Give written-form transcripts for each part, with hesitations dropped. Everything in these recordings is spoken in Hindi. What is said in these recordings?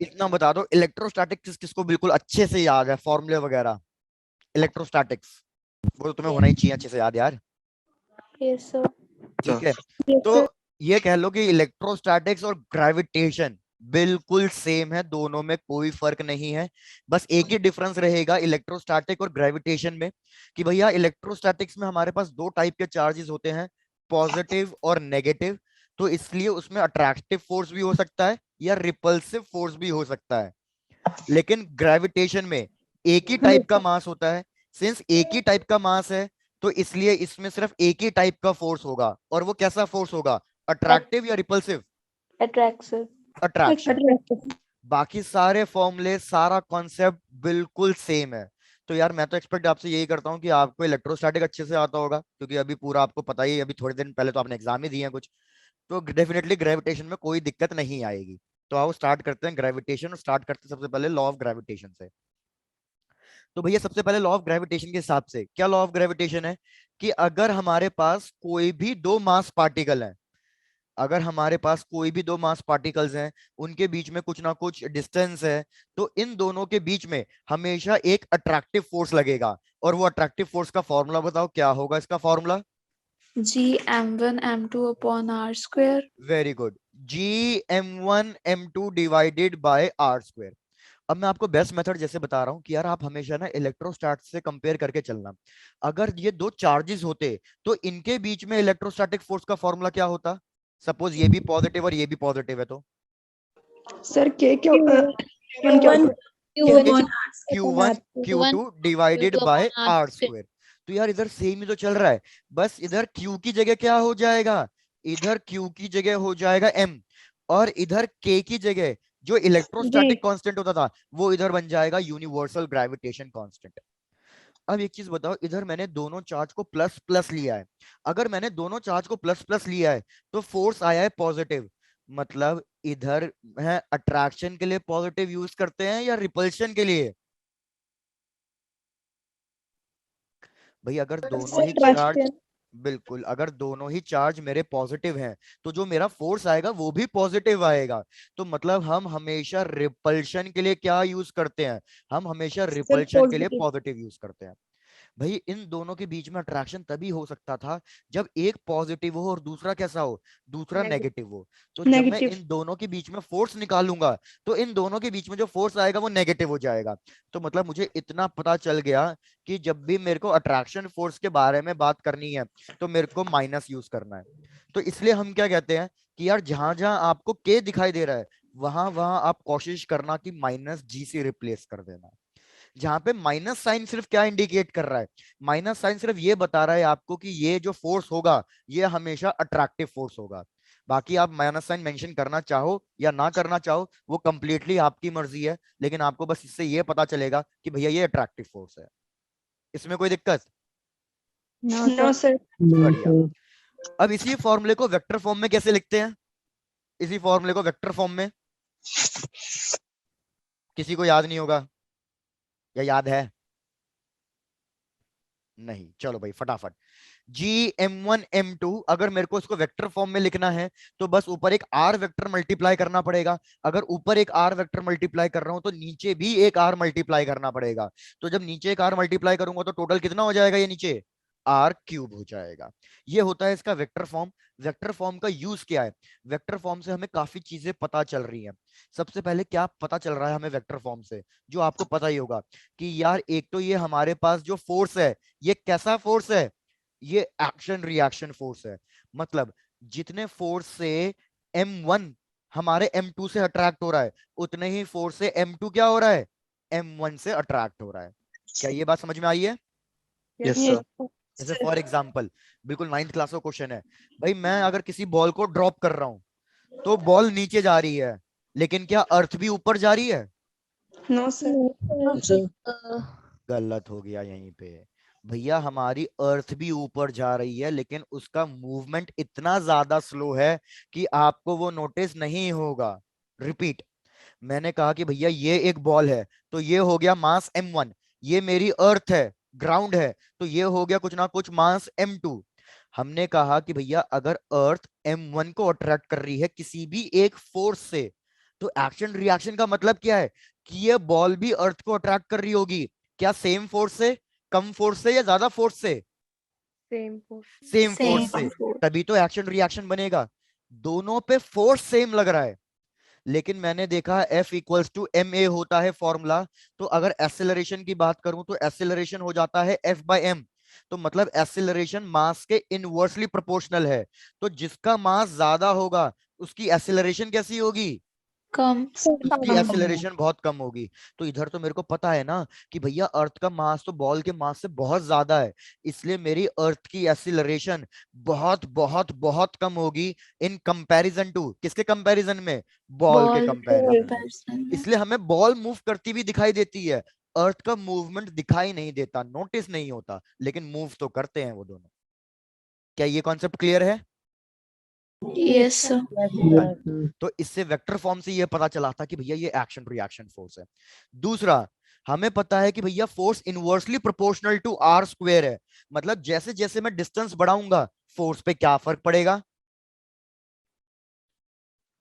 इतना बता दो, इलेक्ट्रोस्टैटिक्स किसको बिल्कुल अच्छे से याद है, फॉर्मूले वगैरह, इलेक्ट्रोस्टैटिक्स वो तो तुम्हें होना ही चाहिए अच्छे से याद यार। Yes sir. ठीक है, यस तो सर। ये कह लो कि इलेक्ट्रोस्टैटिक्स और ग्रेविटेशन बिल्कुल सेम है, दोनों में कोई फर्क नहीं है। बस एक ही डिफरेंस रहेगा इलेक्ट्रोस्टैटिक और ग्रेविटेशन में, कि भैया इलेक्ट्रोस्टैटिक्स में हमारे पास दो टाइप के चार्जेस होते हैं, पॉजिटिव और नेगेटिव। तो इसलिए उसमें अट्रैक्टिव फोर्स भी हो सकता है या रिपल्सिव फोर्स भी हो सकता है। लेकिन ग्रेविटेशन में एक ही टाइप का मास होता है। सिंस एक ही टाइप का मास है, तो इसलिए इसमें सिर्फ एक ही टाइप का फोर्स होगा, और वो कैसा फोर्स होगा, अट्रैक्टिव या रिपल्सिव, अट्रैक्टिव। अट्रैक्शन। अट्रैक्टिव। बाकी सारे फॉर्मूले, सारा कॉन्सेप्ट बिल्कुल सेम है। तो यार मैं तो एक्सपेक्ट आपसे यही करता हूँ कि आपको इलेक्ट्रोस्टैटिक अच्छे से आता होगा, क्योंकि अभी पूरा आपको पता ही है, अभी थोड़े दिन पहले तो आपने एग्जाम ही दिए हैं कुछ। तो डेफिनेटली ग्रेविटेशन में कोई दिक्कत नहीं आएगी। तो आओ स्टार्ट करते हैं ग्रेविटेशन, स्टार्ट करते हैं सबसे पहले लॉ ऑफ ग्रेविटेशन से। तो भैया सबसे पहले लॉ ऑफ ग्रेविटेशन के हिसाब से क्या लॉ ऑफ ग्रेविटेशन है, कि अगर हमारे पास कोई भी दो मास पार्टिकल है, अगर हमारे पास कोई भी दो मास पार्टिकल्स हैं, उनके बीच में कुछ ना कुछ डिस्टेंस है, तो इन दोनों के बीच में हमेशा एक अट्रैक्टिव फोर्स लगेगा। और वो अट्रैक्टिव फोर्स का फॉर्मूला बताओ, क्या होगा इसका फॉर्मूला। G m1 m2 upon r square। Very good, G m1 m2 divided by R square. अब मैं आपको बेस्ट मेथड जैसे बता रहा हूं कि यार आप हमेशा ना इलेक्ट्रोस्टैट से कंपेयर करके चलना। अगर ये दो चार्जेस होते तो इनके बीच में इलेक्ट्रोस्टैटिक फोर्स का फॉर्मूला क्या होता। सपोज ये भी पॉजिटिव और ये भी पॉजिटिव है, तो सर के क्या वन क्या Q1 होता Q1 है? Q1 Q2 divided by Q2 upon R r square। Square. तो यार इधर सेम ही तो चल रहा है, बस इधर Q की जगह क्या हो जाएगा, इधर Q की जगह हो जाएगा M, और इधर K की जगह जो जी इलेक्ट्रोस्टैटिक कांस्टेंट होता था वो इधर बन जाएगा यूनिवर्सल ग्रेविटेशन कांस्टेंट। अब एक चीज बताओ, इधर मैंने दोनों चार्ज को प्लस प्लस लिया है, अगर मैंने दोनों चार्ज को प्लस प्लस लिया है तो फोर्स आया है पॉजिटिव, मतलब इधर है अट्रैक्शन के लिए पॉजिटिव यूज करते हैं या रिपल्शन के लिए। भाई अगर दोनों ही चार्ज, अट्रैक्शन। बिल्कुल अगर दोनों ही चार्ज मेरे पॉजिटिव हैं, तो जो मेरा फोर्स आएगा वो भी पॉजिटिव आएगा। तो मतलब हम हमेशा रिपल्शन के लिए क्या यूज करते हैं, हम हमेशा सर रिपल्शन के लिए पॉजिटिव। पॉजिटिव यूज करते हैं। भाई इन दोनों के बीच में अट्रैक्शन तभी हो सकता था जब एक पॉजिटिव हो और दूसरा कैसा हो, दूसरा नेगेटिव हो। तो जब मैं नेगेटिव। इन दोनों के बीच में फोर्स निकालूंगा, तो इन दोनों के बीच में जो फोर्स आएगा वो नेगेटिव हो जाएगा। तो मतलब मुझे इतना पता चल गया कि जब भी मेरे को अट्रैक्शन फोर्स के बारे में बात करनी है तो मेरे को माइनस यूज करना है। तो इसलिए हम क्या कहते हैं कि यार जहां जहां आपको के दिखाई दे रहा है, वहां वहां आप कोशिश करना कि माइनस जी से रिप्लेस कर देना। जहां पे माइनस साइन सिर्फ क्या इंडिकेट कर रहा है, माइनस साइन सिर्फ ये बता रहा है आपको कि ये जो फोर्स होगा ये हमेशा अट्रैक्टिव फोर्स होगा। बाकी आप माइनस साइन मेंशन करना चाहो या ना करना चाहो वो कंप्लीटली आपकी मर्जी है, लेकिन आपको बस इससे ये पता चलेगा कि भैया ये अट्रैक्टिव फोर्स है। इसमें कोई दिक्कत। No sir. बढ़िया। अब इसी फॉर्मूले को वेक्टर फॉर्म में कैसे लिखते हैं, इसी फॉर्मूले को वेक्टर फॉर्म में किसी को याद नहीं होगा या याद है, नहीं, चलो भाई फटाफट। G m1 m2, अगर मेरे को इसको वेक्टर फॉर्म में लिखना है तो बस ऊपर एक आर वेक्टर मल्टीप्लाई करना पड़ेगा। अगर ऊपर एक आर वेक्टर मल्टीप्लाई कर रहा हूं तो नीचे भी एक आर मल्टीप्लाई करना पड़ेगा। तो जब नीचे एक आर मल्टीप्लाई करूंगा तो टोटल कितना हो जाएगा, ये नीचे आर क्यूब हो जाएगा। ये होता है इसका वेक्टर फॉर्म। वेक्टर फॉर्म का यूज क्या है, वेक्टर फॉर्म से हमें काफी चीजें पता चल रही हैं। सबसे पहले क्या पता चल रहा है हमें वेक्टर फॉर्म से, जो आपको पता ही होगा कि यार एक तो ये हमारे पास जो फोर्स है ये कैसा फोर्स है, ये एक्शन रिएक्शन फोर्स है। मतलब जितने फोर्स से M1 हमारे M2 से अट्रैक्ट हो रहा है, उतने ही फोर्स से M2 क्या हो रहा है, M1 से अट्रैक्ट हो रहा है। क्या ये बात समझ में आई है। Yes yes sir. जैसे फॉर एग्जाम्पल, बिल्कुल नाइन्थ क्लास का क्वेश्चन है, भाई मैं अगर किसी बॉल को ड्रॉप कर रहा हूं तो बॉल नीचे जा रही है, लेकिन क्या अर्थ भी ऊपर जा रही है। No sir. गलत हो गया यहीं पे। भैया हमारी अर्थ भी ऊपर जा रही है, लेकिन उसका मूवमेंट इतना ज्यादा स्लो है कि आपको वो नोटिस नहीं होगा। रिपीट, मैंने कहा कि भैया ये एक बॉल है, तो ये हो गया मास M1, ये मेरी अर्थ है, ग्राउंड है, तो ये हो गया कुछ ना कुछ मास M2। हमने कहा कि भैया अगर अर्थ M1 को अट्रैक्ट कर रही है किसी भी एक फोर्स से, तो एक्शन रिएक्शन का मतलब क्या है कि ये बॉल भी अर्थ को अट्रैक्ट कर रही होगी, क्या सेम फोर्स से, कम फोर्स से, या ज्यादा फोर्स से? Same force. Same Same force से। force. तभी तो एक्शन रिएक्शन बनेगा। दोनों पे फोर्स सेम लग रहा है, लेकिन मैंने देखा F equals to M A होता है फॉर्मूला। तो अगर एक्सेलरेशन की बात करूं तो एक्सेलरेशन हो जाता है F बाय एम। तो मतलब एक्सेलरेशन मास के इनवर्सली प्रोपोर्शनल है। तो जिसका मास ज्यादा होगा उसकी एक्सेलरेशन कैसी होगी? Come. उसकी एक्सेलरेशन बहुत कम होगी। तो इधर तो मेरे को पता है ना कि भैया अर्थ का मास तो बॉल के मास से बहुत ज्यादा है, इसलिए मेरी अर्थ की एक्सेलरेशन बहुत बहुत बहुत कम होगी इन कंपैरिजन टू, किसके कंपैरिजन में? बॉल के Ball. कंपैरिजन में। Comparison. इसलिए हमें बॉल मूव करती भी दिखाई देती है, अर्थ का मूवमेंट दिखाई नहीं देता, नोटिस नहीं होता, लेकिन मूव तो करते हैं वो दोनों। क्या ये कॉन्सेप्ट क्लियर है? Yes, sir. तो इससे वेक्टर फॉर्म से ये पता चला था कि भैया ये एक्शन रिएक्शन फोर्स है। दूसरा, हमें पता है कि भैया force inversely proportional to R square है। मतलब जैसे जैसे मैं डिस्टेंस बढ़ाऊंगा फोर्स पे क्या फर्क पड़ेगा?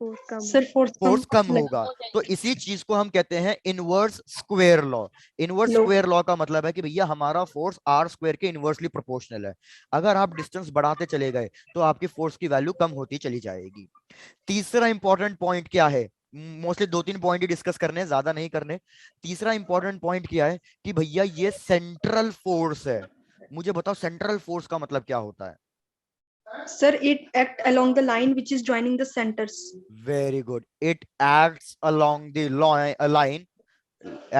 फोर्स कम। सर फोर्स कम होगा। तो इसी चीज को हम कहते हैं inverse square law. Inverse Law. Square law का मतलब है कि भैया हमारा फोर्स आर स्क्वायर के इनवर्सली प्रोपोर्शनल है। अगर आप डिस्टेंस बढ़ाते चले गए तो आपकी फोर्स की वैल्यू कम होती चली जाएगी। तीसरा इंपॉर्टेंट पॉइंट क्या है? मोस्टली 2-3 पॉइंट ही डिस्कस करने, ज्यादा नहीं करने। तीसरा इंपॉर्टेंट पॉइंट क्या है कि भैया ये सेंट्रल फोर्स है। मुझे बताओ सेंट्रल फोर्स का मतलब क्या होता है? Sir, it act along the line which is joining the centers. Very good, it acts along the line,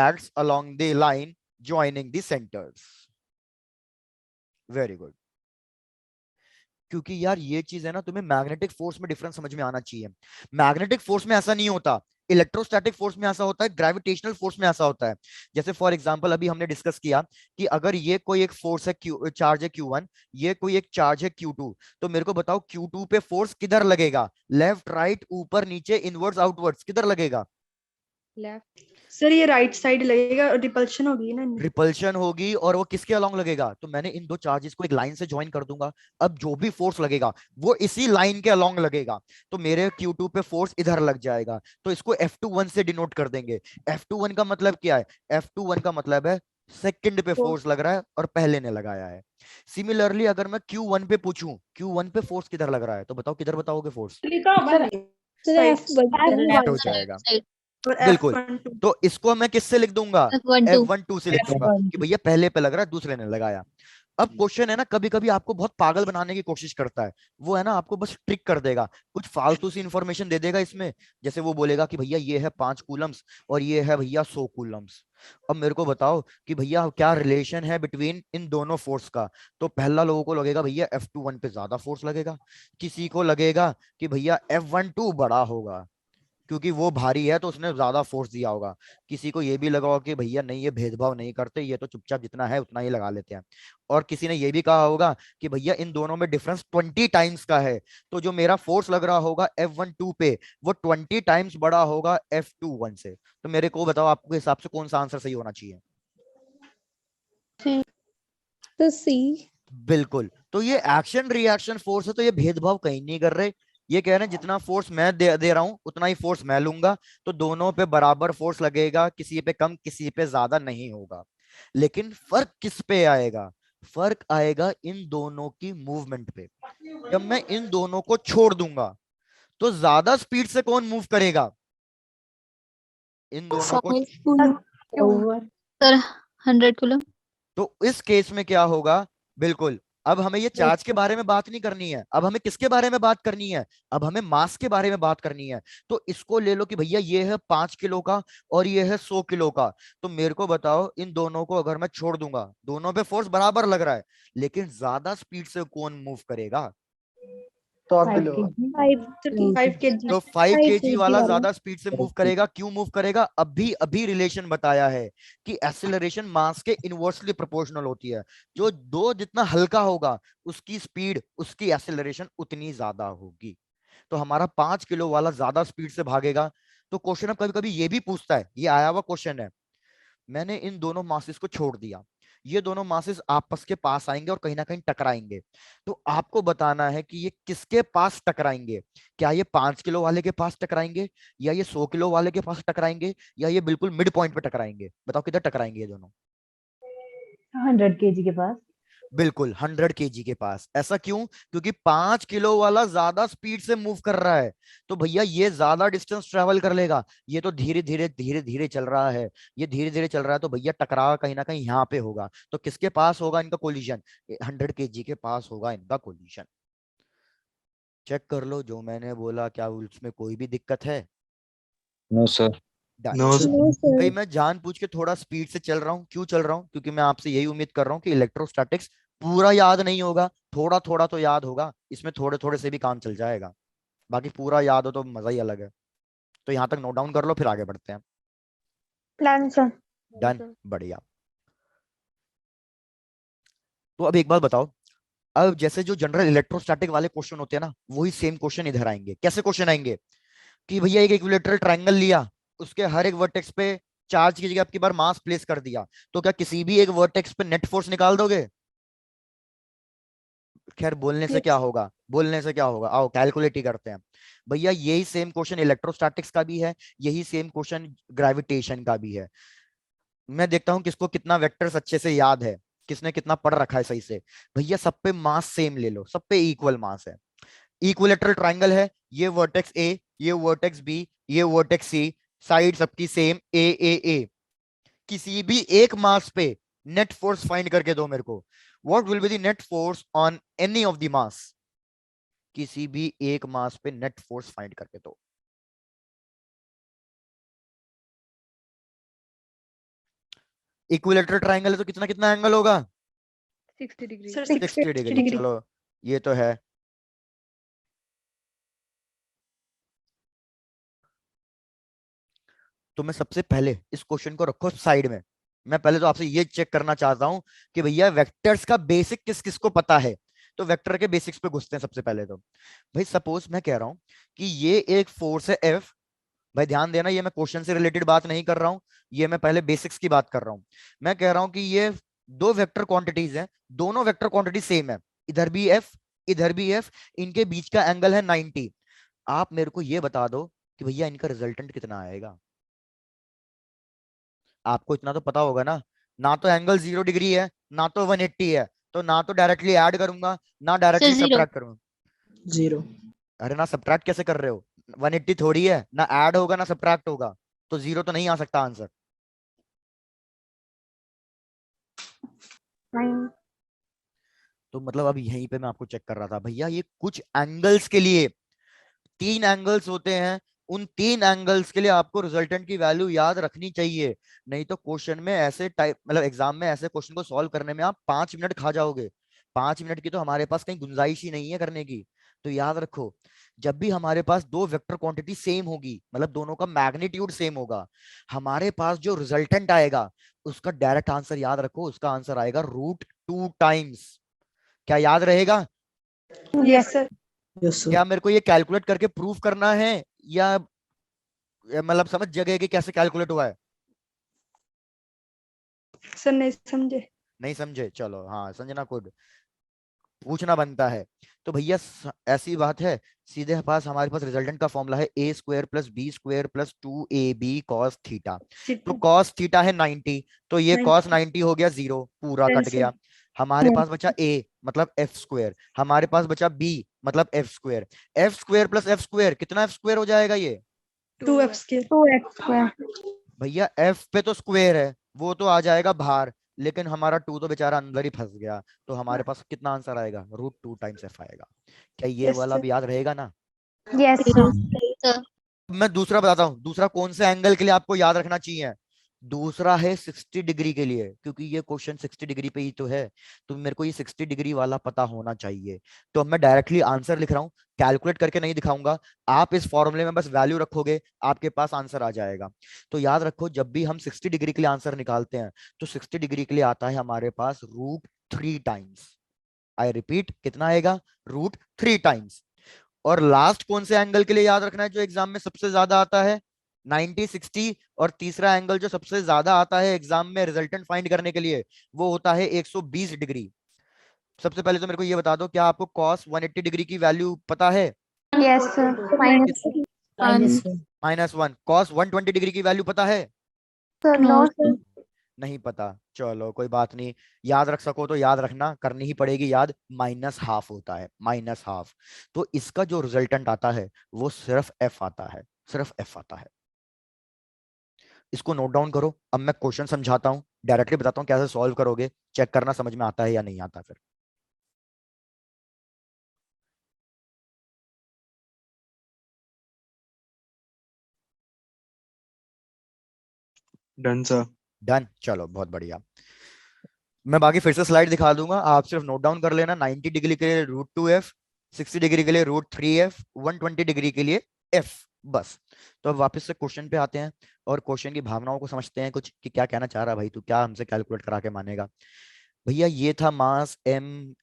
acts along the line joining the centers. Very good. क्योंकि यार ये चीज है ना, तुम्हें मैग्नेटिक फोर्स में डिफरेंस समझ में आना चाहिए। मैग्नेटिक फोर्स में ऐसा नहीं होता, इलेक्ट्रोस्टैटिक फोर्स में ऐसा होता है, ग्रेविटेशनल फोर्स में ऐसा होता है। जैसे फॉर एग्जांपल अभी हमने डिस्कस किया कि अगर ये कोई एक फोर्स है, चार्ज है Q1, ये कोई एक चार्ज है Q2, तो मेरे को बताओ Q2 पे फोर्स किधर लगेगा? लेफ्ट, राइट, ऊपर, नीचे, इनवर्ड्स, आउटवर्ड्स, किधर लगेगा? लेफ्ट। सर ये राइट साइड लगेगा और रिपल्शन होगी ना इनमें। रिपल्शन होगी, और वो किसके अलोंग लगेगा? तो मैंने इन दो चार्जेस को एक लाइन से ज्वाइन कर दूंगा। अब जो भी फोर्स लगेगा वो इसी लाइन के अलोंग लगेगा। तो मेरे Q2 पे फोर्स इधर लग जाएगा, तो इसको F21 से डिनोट कर देंगे। F21 का मतलब क्या है? F21 का मतलब है सेकंड पे फोर्स लग रहा है और पहले ने लगाया है। सिमिलरली अगर मैं Q1 पे पूछूं Q1 पे फोर्स किधर लग रहा है, तो बताओ किधर बताओगे फोर्स? Side हो जाएगा। और बिल्कुल। F12. तो इसको मैं किससे लिख दूंगा? F12 से लिख दूंगा F12. कि भैया पहले पे लग रहा है, दूसरे ने लगाया। अब क्वेश्चन है ना, कभी कभी आपको बहुत पागल बनाने की कोशिश करता है। वो है ना आपको बस ट्रिक कर देगा, कुछ फालतू सी इंफॉर्मेशन दे देगा इसमें। जैसे वो बोलेगा कि भैया ये है 5 कूलम्स और ये है भैया 100 कूलम्स। अब मेरे को बताओ कि भैया क्या रिलेशन है बिटवीन इन दोनों फोर्स का? तो पहला लोगों को लगेगा भैया F21 पे ज्यादा फोर्स लगेगा, किसी को लगेगा कि भैया F12 बड़ा होगा क्योंकि वो भारी है तो उसने ज्यादा फोर्स दिया होगा। किसी को ये भी लगा होगा कि भैया नहीं ये भेदभाव नहीं करते, ये तो चुपचाप जितना है उतना ही लगा लेते हैं। और किसी ने ये भी कहा होगा कि भैया इन दोनों में डिफरेंस 20 टाइम्स का है, तो जो मेरा फोर्स लग रहा होगा F12 पे वो 20 टाइम्स बड़ा होगा F21 से। तो मेरे को बताओ आपके हिसाब से कौन सा आंसर सही होना चाहिए? तो C. बिल्कुल। तो ये एक्शन रिएक्शन फोर्स है, तो ये भेदभाव कहीं नहीं कर रहे। ये कह रहे हैं जितना फोर्स मैं दे रहा हूं उतना ही फोर्स मैं लूंगा, तो दोनों पे बराबर फोर्स लगेगा, किसी पे कम किसी पे ज्यादा नहीं होगा। लेकिन फर्क किस पे आएगा? फर्क आएगा इन दोनों की मूवमेंट पे। जब मैं इन दोनों को छोड़ दूंगा तो ज्यादा स्पीड से कौन मूव करेगा? इन दोनों को। 5 coulomb. Sir, 100 coulomb. तो इस केस में क्या होगा? बिल्कुल। अब हमें ये चार्ज के बारे में बात नहीं करनी है, अब हमें किसके बारे में बात करनी है? अब हमें मास के बारे में बात करनी है। तो इसको ले लो कि भैया ये है 5 किलो का और ये है 100 किलो का। तो मेरे को बताओ इन दोनों को अगर मैं छोड़ दूंगा, दोनों पे फोर्स बराबर लग रहा है, लेकिन ज्यादा स्पीड से कौन मूव करेगा? 5 kg. तो 5 kg वाला ज्यादा स्पीड से मूव करेगा। क्यों मूव करेगा? अभी अभी रिलेशन बताया है कि एक्सेलरेशन मास के इनवर्सली प्रोपोर्शनल होती है। जो दो जितना हल्का होगा उसकी स्पीड, उसकी एक्सेलरेशन उतनी ज्यादा होगी। तो हमारा 5 किलो वाला ज्यादा स्पीड से भागेगा। तो क्वेश्चन अब कभी कभी ये भी पूछता है, ये आया हुआ क्वेश्चन है, मैंने इन दोनों मासेस को छोड़ दिया, ये दोनों मासेस आपस के पास आएंगे और कहीं ना कहीं टकराएंगे। तो आपको बताना है कि ये किसके पास टकराएंगे। क्या ये 5 किलो वाले के पास टकराएंगे, या ये 100 किलो वाले के पास टकराएंगे, या ये बिल्कुल मिड पॉइंट पे टकराएंगे। बताओ किधर टकराएंगे ये दोनों। 100 kg के पास। बिल्कुल 100 kg के पास। ऐसा क्यों? क्योंकि 5 किलो वाला ज्यादा स्पीड से मूव कर रहा है, तो भैया ये ज्यादा डिस्टेंस ट्रेवल कर लेगा। ये तो धीरे धीरे धीरे धीरे चल रहा है, ये धीरे धीरे चल रहा है, तो भैया टकराव कहीं ना कहीं यहाँ पे होगा। तो किसके पास होगा इनका कोलिजन? 100 kg के पास होगा इनका कोलिजन। चेक कर लो जो मैंने बोला, क्या उसमें कोई भी दिक्कत है? No sir. Done. No sir. भाई मैं जानबूझ के थोड़ा स्पीड से चल रहा हूँ। क्यों चल रहा हूँ? क्योंकि मैं आपसे यही उम्मीद कर रहा हूँ कि इलेक्ट्रोस्टैटिक्स पूरा याद नहीं होगा, थोड़ा थोड़ा तो याद होगा। इसमें थोड़े थोड़े से भी काम चल जाएगा, बाकी पूरा याद हो तो मजा ही अलग है। तो यहाँ तक नोट डाउन कर लो, फिर आगे बढ़ते हैं। Plan sir. डन, बढ़िया। तो अब एक बात बताओ, अब जैसे जो जनरल इलेक्ट्रोस्टैटिक वाले क्वेश्चन होते हैं ना, वही सेम क्वेश्चन इधर आएंगे। कैसे क्वेश्चन आएंगे? कि भैया एक इक्विलेटरल ट्रायंगल लिया, उसके हर एक वर्टेक्स पे चार्ज की जगह आपकी बार मास प्लेस कर दिया, तो क्या किसी भी एक वर्टेक्स पे नेट फोर्स निकाल दोगे? खैर बोलने से क्या होगा, बोलने से क्या होगा, आओ कैलकुलेट ही करते हैं। भैया यही सेम क्वेश्चन इलेक्ट्रोस्टैटिक्स का भी है, यही सेम क्वेश्चन ग्रेविटेशन का भी है। मैं देखता हूं किसको कितना वेक्टर्स अच्छे से याद है, किसने कितना पढ़ रखा है सही से। भैया सब पे मास सेम ले लो, सब पे इक्वल मास है। इक्विलेटरल ट्रायंगल है, ये वर्टेक्स ए, ये वर्टेक्स बी, ये वर्टेक्स सी, साइड सबकी सेम ए। किसी भी एक मास पे नेट फोर्स फाइंड करके दो मेरे को। What will be the net force on any of the mass? किसी भी एक मास पे नेट फोर्स फाइंड करके दो। इक्विलेटरल ट्रायंगल है तो कितना कितना एंगल होगा? 60 डिग्री। Sir 60 degree. चलो ये तो है। तो मैं सबसे पहले इस क्वेश्चन को रखो साइड में। मैं पहले तो आपसे ये चेक करना चाहता हूं कि भैया वेक्टर्स का बेसिक किस किस को पता है। तो वेक्टर के बेसिक्स पे घुसते हैं सबसे पहले। तो भाई सपोज मैं कह रहा हूं कि ये एक फोर्स है एफ। भाई ध्यान देना, ये मैं क्वेश्चन से रिलेटेड बात नहीं कर रहा हूं, ये मैं पहले बेसिक्स की बात कर रहा हूं। मैं कह रहा हूं कि ये दो वेक्टर क्वांटिटीज हैं, दोनों वेक्टर क्वांटिटी सेम है, इधर भी एफ इधर भी एफ, इनके बीच का एंगल है 90। आप मेरे को ये बता दो कि भैया इनका रिजल्टेंट कितना आएगा। आपको इतना तो पता होगा ना, ना तो एंगल 0 डिग्री है, ना तो 180 है, तो ना तो डायरेक्टली ऐड करूंगा ना डायरेक्टली Sir, 0. सब्ट्रैक्ट करूंगा। 0। अरे ना सब्ट्रैक्ट कैसे कर रहे हो, 180 थोड़ी है, ना ऐड होगा ना सब्ट्रैक्ट होगा, तो 0 तो नहीं आ सकता आंसर। 9. तो मतलब अब यहीं पे मैं आपको चेक कर रहा था भैया, ये कुछ एंगल्स के लिए 3 एंगल्स होते हैं, उन 3 एंगल्स के लिए आपको रिजल्टेंट की वैल्यू याद रखनी चाहिए। नहीं तो क्वेश्चन में ऐसे टाइप, मतलब एग्जाम में ऐसे क्वेश्चन को सॉल्व करने में आप 5 मिनट खा जाओगे। 5 मिनट की तो हमारे पास कहीं गुंजाइश ही नहीं है करने की। तो याद रखो, जब भी हमारे पास दो वेक्टर क्वांटिटी सेम होगी, मतलब दोनों का मैग्नीट्यूड सेम होगा, हमारे पास जो रिजल्टेंट आएगा उसका डायरेक्ट आंसर याद रखो, उसका आंसर आएगा √2 टाइम्स। क्या याद रहेगा? Yes, sir. Yes sir. क्या मेरे को ये कैलकुलेट करके प्रूफ करना है, या मतलब समझ जगह कि कैसे कैलकुलेट हुआ है? सर नहीं समझे। नहीं समझे? चलो हाँ, समझना खुद पूछना बनता है। तो भैया ऐसी बात है, सीधे पास हमारे पास रिजल्टेंट का फॉर्मूला है a² + b² + 2ab cos theta. तो cos थीटा है 90, तो ये cos 90 हो गया 0, पूरा कट गया। हमारे पास बचा a मतलब f², हमारे पास बचा b मतलब f²। f² + f² कितना f² हो जाएगा ये? 2f के 2x square. भैया f पे तो स्क्वायर है, वो तो आ जाएगा बाहर, लेकिन हमारा 2 तो बेचारा अंदर ही फंस गया। तो हमारे पास कितना आंसर आएगा? √2 टाइम्स f आएगा। क्या ये वाला भी याद रहेगा ना? Yes, sir. मैं दूसरा बताता हूँ, दूसरा कौन से एंगल के लिए आपको याद रखना चाहिए। दूसरा है 60 डिग्री के लिए, क्योंकि ये क्वेश्चन 60 डिग्री पे ही तो है, तो मेरे को ये 60 डिग्री वाला पता होना चाहिए। तो अब मैं डायरेक्टली आंसर लिख रहा हूँ, कैलकुलेट करके नहीं दिखाऊंगा। आप इस फॉर्मूले में बस वैल्यू रखोगे, आपके पास आंसर आ जाएगा। तो याद रखो, जब भी हम 60 डिग्री के लिए आंसर निकालते हैं, तो 60 डिग्री के लिए आता है हमारे पास √3 टाइम्स। आई रिपीट, कितना आएगा? √3 टाइम्स। और लास्ट कौन से एंगल के लिए याद रखना है जो एग्जाम में सबसे ज्यादा आता है? 90 60, और तीसरा एंगल जो सबसे ज्यादा आता है एग्जाम में रिजल्टेंट फाइंड करने के लिए वो होता है 120 डिग्री। सबसे पहले तो मेरे को ये बता दो, क्या आपको cos 180 डिग्री की वैल्यू पता है? Yes, sir. Minus -1। cos 120 degree की वैल्यू पता है? Sir, no, sir. नहीं पता, चलो कोई बात नहीं। याद रख सको तो याद रखना, करनी ही पड़ेगी याद। -½ होता है, -½ तो इसका जो रिजल्टेंट आता है वो सिर्फ एफ आता है, सिर्फ एफ आता है। इसको नोट डाउन करो। अब मैं क्वेश्चन समझाता हूं, डायरेक्टली बताता हूं कैसे सॉल्व करोगे, चेक करना समझ में आता है या नहीं आता। फिर डन सर। डन, चलो बहुत बढ़िया। मैं बाकी फिर से स्लाइड दिखा दूंगा, आप सिर्फ नोट डाउन कर लेना। 90 डिग्री के लिए √2f, 60 डिग्री के लिए √3f, 120 डिग्री के लिए f, बस। तो अब वापस से क्वेश्चन पे आते हैं और क्वेश्चन की भावनाओं को समझते हैं कुछ, कि क्या कहना चाह रहा है भाई, तू क्या हमसे कैलकुलेट करा के मानेगा। भैया ये था मास m,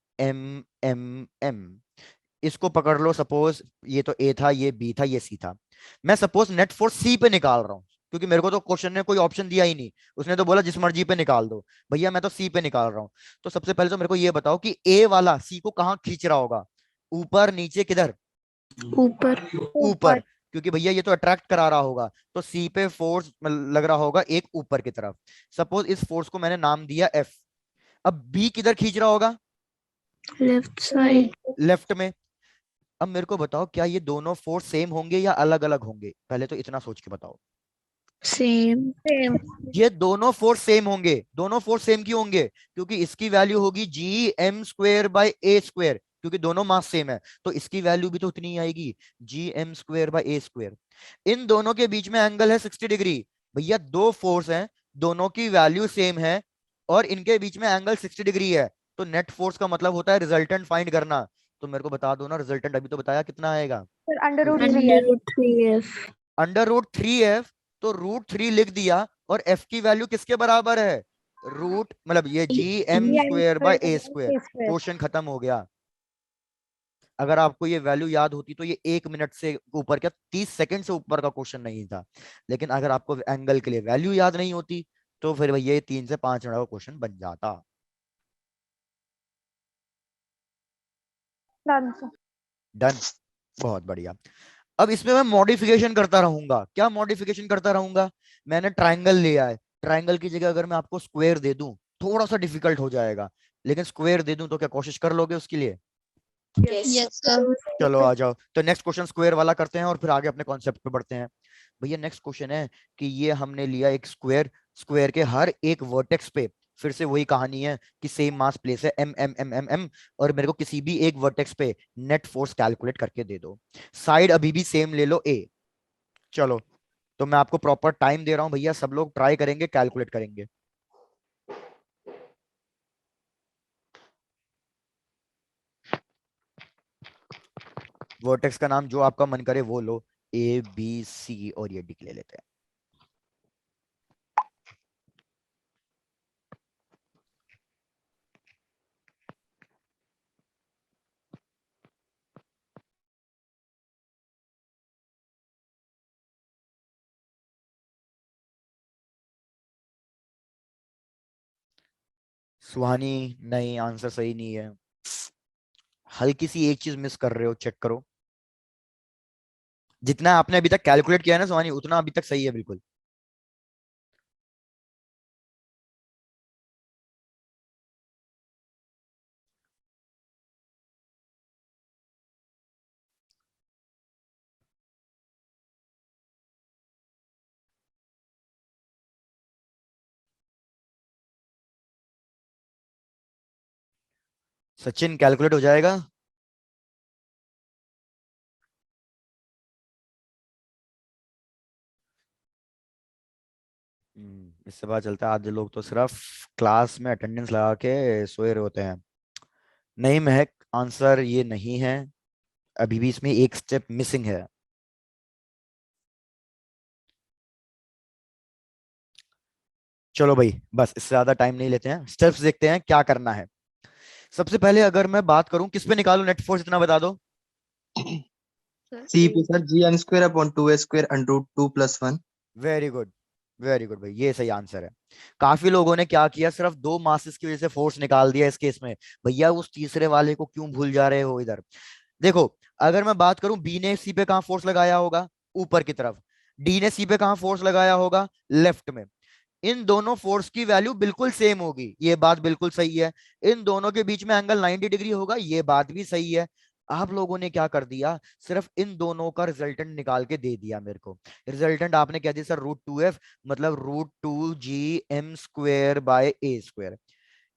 इसको पकड़ लो। सपोज ये तो ए था, ये बी था, ये सी था। मैं सपोज नेट फोर्स सी पे निकाल रहा हूँ, क्योंकि मेरे को तो क्वेश्चन ने कोई ऑप्शन दिया ही नहीं, उसने तो बोला जिस मर्जी पे निकाल दो। भैया मैं तो सी पे निकाल रहा हूँ। तो सबसे पहले तो मेरे को ये बताओ कि ए वाला सी को कहाँ खींच रहा होगा, ऊपर नीचे किधर? ऊपर। ऊपर, क्योंकि भैया ये तो अट्रैक्ट करा रहा होगा, तो सी पे फोर्स लग रहा होगा एक ऊपर की तरफ। सपोज इस फोर्स को मैंने नाम दिया एफ। अब बी किधर खींच रहा होगा? Left side. लेफ्ट में। अब मेरे को बताओ, क्या ये दोनों फोर्स सेम होंगे या अलग अलग होंगे? पहले तो इतना सोच के बताओ। सेम। ये दोनों फोर्स सेम होंगे। दोनों फोर्स सेम क्यों होंगे? क्योंकि इसकी वैल्यू होगी Gm²/a², क्योंकि दोनों मास सेम है, तो इसकी वैल्यू भी तो उतनी ही आएगी, Gm²/a²। इन दोनों के बीच में एंगल है 60 डिग्री। भैया दो फोर्स हैं, दोनों की वैल्यू सेम है, और इनके बीच में एंगल 60 डिग्री है, तो नेट फोर्स का मतलब होता है रिजल्टेंट फाइंड करना। तो मेरे को बता दो ना, रिजल्टेंट अभी तो बताया कितना आएगा? Sir under root √3f। √3f, तो √3 लिख दिया, और f की वैल्यू किसके बराबर है? रूट मतलब ये Gm²/a²। क्वेश्चन खत्म हो गया। अगर आपको ये वैल्यू याद होती तो ये 1 मिनट से ऊपर, क्या 30 सेकंड से ऊपर का क्वेश्चन नहीं था। लेकिन अगर आपको एंगल के लिए वैल्यू याद नहीं होती तो फिर भैया ये 3 से 5 मिनट का क्वेश्चन बन जाता। डन, बहुत बढ़िया। अब इसमें मैं मॉडिफिकेशन करता रहूंगा। क्या मॉडिफिकेशन करता रहूंगा? मैंने ट्राइंगल लिया है, ट्राइंगल की जगह अगर मैं आपको स्क्वायर दे दूं थोड़ा सा डिफिकल्ट हो जाएगा, लेकिन स्क्वायर दे दूं तो क्या कोशिश कर लोगे उसके लिए? Yes sir. चलो आ जाओ, तो नेक्स्ट क्वेश्चन स्क्वायर वाला करते हैं और फिर आगे अपने कॉन्सेप्ट पे बढ़ते हैं। भैया नेक्स्ट क्वेश्चन है कि ये हमने लिया एक स्क्वायर, स्क्वायर के हर एक वर्टेक्स पे फिर से वही कहानी है कि सेम मास प्लेस है m, और मेरे को किसी भी एक वर्टेक्स पे नेट फोर्स कैलकुलेट करके दे दो। साइड अभी भी सेम ले लो a। चलो, तो मैं आपको प्रॉपर टाइम दे रहा हूं भैया, सब लोग ट्राई करेंगे, कैलकुलेट करेंगे। वर्टेक्स का नाम जो आपका मन करे वो लो, a b c और ये डी ले लेते हैं। सुहानी, नहीं आंसर सही नहीं है, हल्की सी एक चीज मिस कर रहे हो, चेक करो। जितना आपने अभी तक कैलकुलेट किया है ना सुहानी, उतना अभी तक सही है बिल्कुल। सचिन कैलकुलेट हो जाएगा? इससे पता चलता है आधे लोग तो सिर्फ क्लास में अटेंडेंस लगा के सोए रहे होते हैं। नहीं महक, आंसर ये नहीं है, अभी भी इसमें एक स्टेप मिसिंग है। चलो भाई, बस इससे ज्यादा टाइम नहीं लेते हैं, स्टेप्स देखते हैं क्या करना है। सबसे पहले अगर मैं बात करूं किस पे निकालूं नेट फोर्स, इतना बता दो। सी पे sir G M square upon 2a square under root 2 + 1। Very good, very good भाई, ये सही आंसर है। काफी लोगों ने क्या किया, सिर्फ दो मासेस की वजह से फोर्स निकाल दिया इस केस में। भैया उस तीसरे वाले को क्यों भूल जा रहे हो इधर। देखो, अगर मैं बात करूं, बी ने सी पे कहां फोर्स लगाया होगा, ऊपर की तरफ। डी ने सी पे कहां फोर्स लगाया होगा, लेफ्ट में। इन दोनों फोर्स की वैल्यू बिल्कुल सेम होगी, ये बात बिल्कुल सही है। इन दोनों के बीच में एंगल 90 डिग्री होगा, ये बात भी सही है। आप लोगों ने क्या कर दिया, सिर्फ इन दोनों का रिजल्टेंट निकाल के दे दिया मेरे को। रिजल्टेंट आपने क्या दिया सर, √2f, मतलब √2gm² / a²।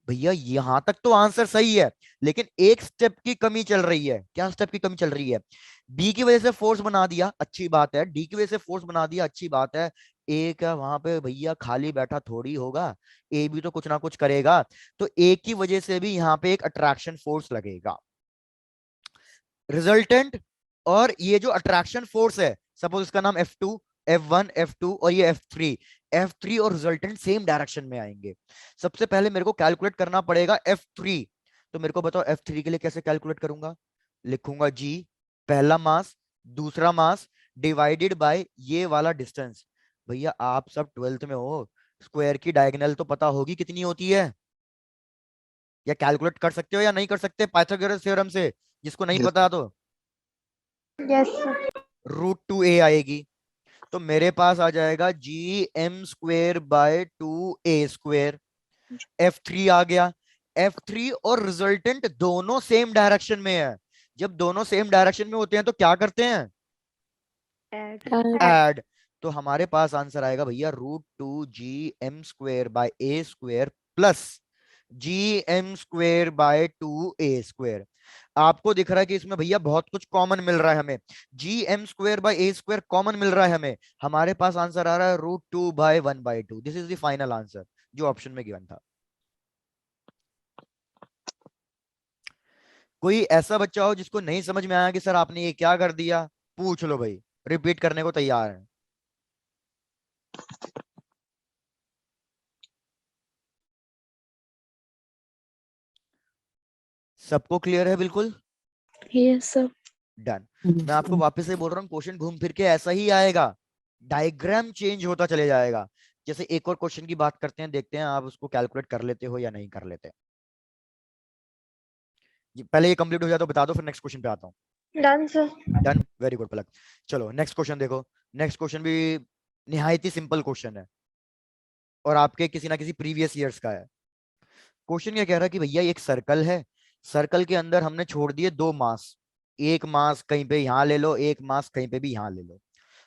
भैया यहां तक तो आंसर सही है, लेकिन एक स्टेप की कमी चल रही है। क्या स्टेप की कमी चल रही है, बी की वजह से फोर्स बना दिया, अच्छी बात है। डी की वजह से फोर्स बना दिया, अच्छी बात है। ए क्या वहां पे भैया खाली बैठा थोड़ी होगा, ए भी तो कुछ ना कुछ करेगा। तो ए की वजह से भी यहाँ पे एक अट्रैक्शन फोर्स लगेगा। रिजल्टेंट और ये जो अट्रैक्शन फोर्स है, सपोज इसका नाम F2, F1, F2 और ये F3। F3 और रिजल्टेंट सेम डायरेक्शन में आएंगे। सबसे पहले मेरे को कैलकुलेट करना पड़ेगा F3। तो मेरे को बताओ F3 के लिए कैसे कैलकुलेट करूंगा। लिखूंगा G, पहला मास, दूसरा मास, डिवाइडेड बाय ये वाला डिस्टेंस। भैया आप सब 12th में हो, स्क्वायर की डायगोनल तो पता होगी कितनी होती है, या कैलकुलेट कर सकते हो या नहीं कर सकते पाइथागोरस थ्योरम से, जिसको नहीं पता तो। Yes sir. √2a आएगी। तो मेरे पास आ जाएगा gm² / 2a²। F3 आ गया। F3 और रिजल्टेंट दोनों सेम डायरेक्शन में है। जब दोनों सेम डायरेक्शन में होते हैं तो क्या करते हैं, ऐड। तो हमारे पास आंसर आएगा भैया √2gm² / a² plus gm² / 2a²। आपको दिख रहा है कि इसमें भैया बहुत कुछ कॉमन मिल रहा है हमें। gm² / a² कॉमन मिल रहा है हमें। हमारे पास आंसर आ रहा है √2/1/2। This is the final answer जो ऑप्शन में गिवन था। कोई ऐसा बच्चा हो जिसको नहीं समझ में आया कि सर आपने ये क्या कर दिया, पूछ लो भाई, रिपीट करने को तैयार है। सबको क्लियर है बिल्कुल। Yes sir. डन। मैं आपको वापस से बोल रहा हूँ, क्वेश्चन घूम फिर के ऐसा ही आएगा, डायग्राम चेंज होता चले जाएगा। जैसे एक और क्वेश्चन की बात करते हैं, देखते हैं आप उसको कैलकुलेट कर लेते हो या नहीं कर लेते। पहले ये कंप्लीट हो जाए तो बता दो, फिर नेक्स्ट क्वेश्चन पे आता हूँ। Done sir. Done, very good Palak. चलो नेक्स्ट क्वेश्चन देखो। नेक्स्ट क्वेश्चन भी निहायत ही सिंपल क्वेश्चन है और आपके किसी ना किसी प्रीवियस ईयर्स का है। क्वेश्चन क्या कह रहा है कि भैया एक सर्कल है, सर्कल के अंदर हमने छोड़ दिए दो मास। एक मास कहीं पे यहां ले लो, एक मास कहीं पे भी यहां ले लो,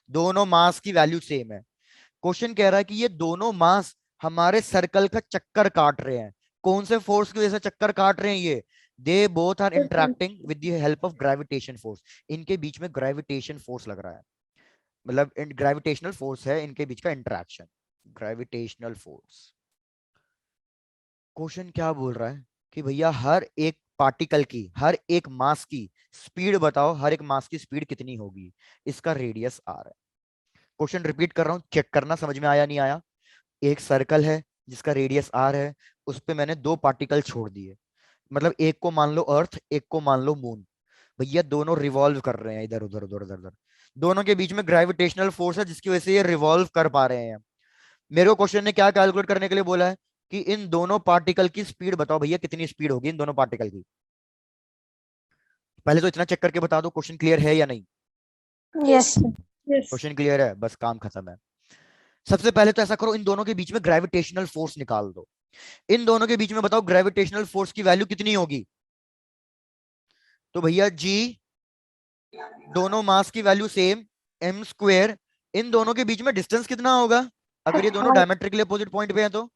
दोनों मास की वैल्यू सेम है। क्वेश्चन कह रहा है कि ये दोनों मास हमारे सर्कल का चक्कर काट रहे हैं। कौन से फोर्स की वजह से चक्कर काट रहे हैं ये, they both are interacting with the help of gravitation force. इनके बीच में ग्रेविटेशन फोर्स लग रहा है, मतलब ग्रेविटेशनल फोर्स है इनके बीच का इंटरेक्शन, ग्रेविटेशनल फोर्स। क्वेश्चन क्या बोल रहा है कि भैया हर एक पार्टिकल की, हर एक मास की स्पीड बताओ, हर एक मास की स्पीड कितनी होगी, इसका रेडियस आर है। क्वेश्चन रिपीट कर रहा हूं, चेक करना समझ में आया नहीं आया। एक सर्कल है जिसका रेडियस आर है, उस पे मैंने दो पार्टिकल छोड़ दिए, मतलब एक को मान लो अर्थ, एक को मान लो मून। भैया दोनों रिवॉल्व कर रहे हैं इधर उधर उधर उधर उधर, दोनों के बीच में ग्रेविटेशनल फोर्स है जिसकी वजह से ये रिवॉल्व कर पा रहे हैं। मेरे को क्वेश्चन ने क्या कैलकुलेट करने के लिए बोला है कि इन दोनों पार्टिकल की स्पीड बताओ भैया, कितनी स्पीड होगी इन दोनों पार्टिकल की। पहले तो इतना चेक करके बता दो क्वेश्चन क्लियर है या नहीं। यस। क्वेश्चन क्लियर है, बस काम खत्म है। सबसे पहले तो ऐसा करो, इन दोनों के बीच में ग्रेविटेशनल फोर्स निकाल दो। इन दोनों के बीच में बताओ ग्रेविटेशनल फोर्स की वैल्यू कितनी होगी। तो भैया जी, दोनों मास की वैल्यू सेम, m²। इन दोनों के बीच में डिस्टेंस कितना होगा अगर ये दोनों डायमेट्रिकली अपोजिट पॉइंट पे हैं तो,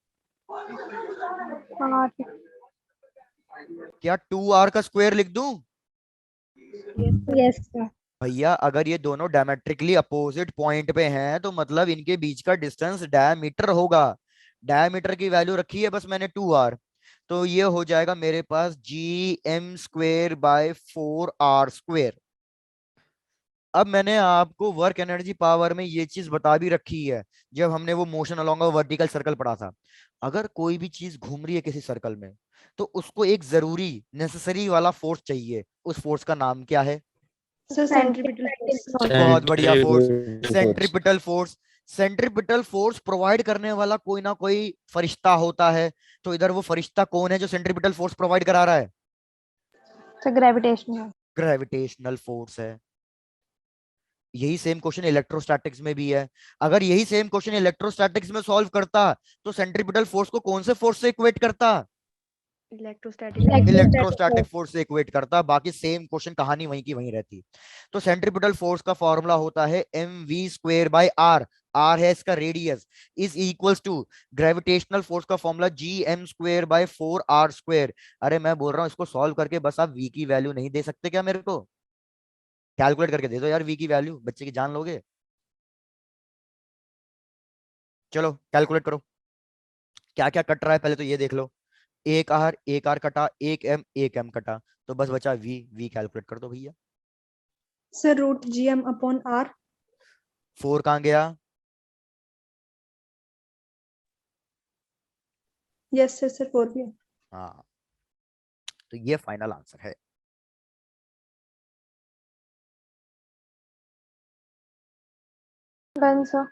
क्या 2r का स्क्वायर लिख दूं। Yes sir. भैया अगर ये दोनों डायमेट्रिकली अपोजिट पॉइंट पे हैं तो मतलब इनके बीच का डिस्टेंस डायमीटर होगा। डायमीटर की वैल्यू रखी है बस मैंने 2r, तो ये हो जाएगा मेरे पास gm²/4r²। अब मैंने आपको वर्क एनर्जी पावर में ये चीज बता भी रखी है जब हमने वो motion along a vertical circle पढ़ा था। अगर कोई भी चीज घूम रही है किसी सर्कल में तो उसको एक जरूरी नेसेसरी वाला फोर्स चाहिए, उस फोर्स का नाम क्या है। सर सेंट्रीपिटल बहुत बढ़िया force, Centrifugal force. Centripetal force. Centripetal force provide करने वाला कोई ना कोई फरिश्ता होता है, तो इधर वो फरिश्ता कौन है जो सेंट्रीपिटल फोर्स प्रोवाइड करा रहा है? Sir gravitational. ग्रेविटेशनल फोर्स है। यही सेम क्वेश्चन इलेक्ट्रोस्टैटिक्स में भी है। अगर यही सेम क्वेश्चन इलेक्ट्रोस्टैटिक्स में सॉल्व करता तो सेंट्रीपिटल फोर्स को कौन से फोर्स से इक्वेट करता? इलेक्ट्रोस्टैटिक इलेक्ट्रोस्टैटिक फोर्स से इक्वेट करता। बाकी सेम क्वेश्चन कहानी वहीं की वहीं रहती। तो सेंट्रीपिटल फोर्स का फॉर्मूला होता है mv²/r। आर है इसका radius, is equals to gravitational force का फॉर्मूला gm²/4r²। अरे मैं बोल रहा हूं इसको सॉल्व करके बस आप v की वैल्यू नहीं दे सकते क्या? मेरे को कैलकुलेट करके दे दो यार v की वैल्यू, बच्चे की जान लोगे। चलो कैलकुलेट करो क्या क्या कट रहा है, पहले तो ये देख लो। एक आर कटा, एक एम कटा, तो बस बचा वी कैलकुलेट कर दो भैया। Sir √gm/r। 4 कहां गया? यस सर, सर 4 भी है। हाँ, तो ये फाइनल आंसर है। Done sir.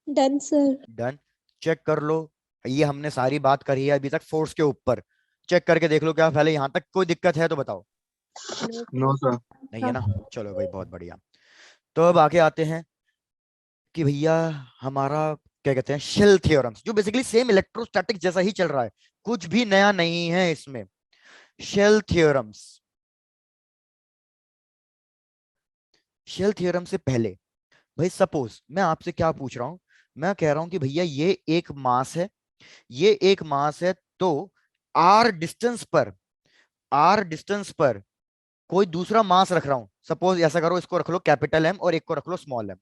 Done sir. Done. Check कर लो, ये हमने सारी बात करी है अभी तक फोर्स के ऊपर। चेक करके देख लो क्या पहले यहां तक कोई दिक्कत है तो बताओ। No, sir. नहीं है ना? चलो भाई बहुत बढ़िया। तो अब आगे आते हैं कि भैया हमारा क्या कहते हैं शेल थ्योरम्स, जो बेसिकली सेम इलेक्ट्रोस्टैटिक जैसा ही चल रहा है, कुछ भी नया नहीं है इसमें। Shell theorems. शेल थ्योरम से पहले भाई सपोज मैं आपसे क्या पूछ रहा हूं, मैं कह रहा हूं कि भैया ये एक मास है, ये एक मास है, तो आर डिस्टेंस पर कोई दूसरा मास रख रहा हूं। सपोज ऐसा करो, इसको रख लो कैपिटल एम और एक को रख लो स्मॉल एम,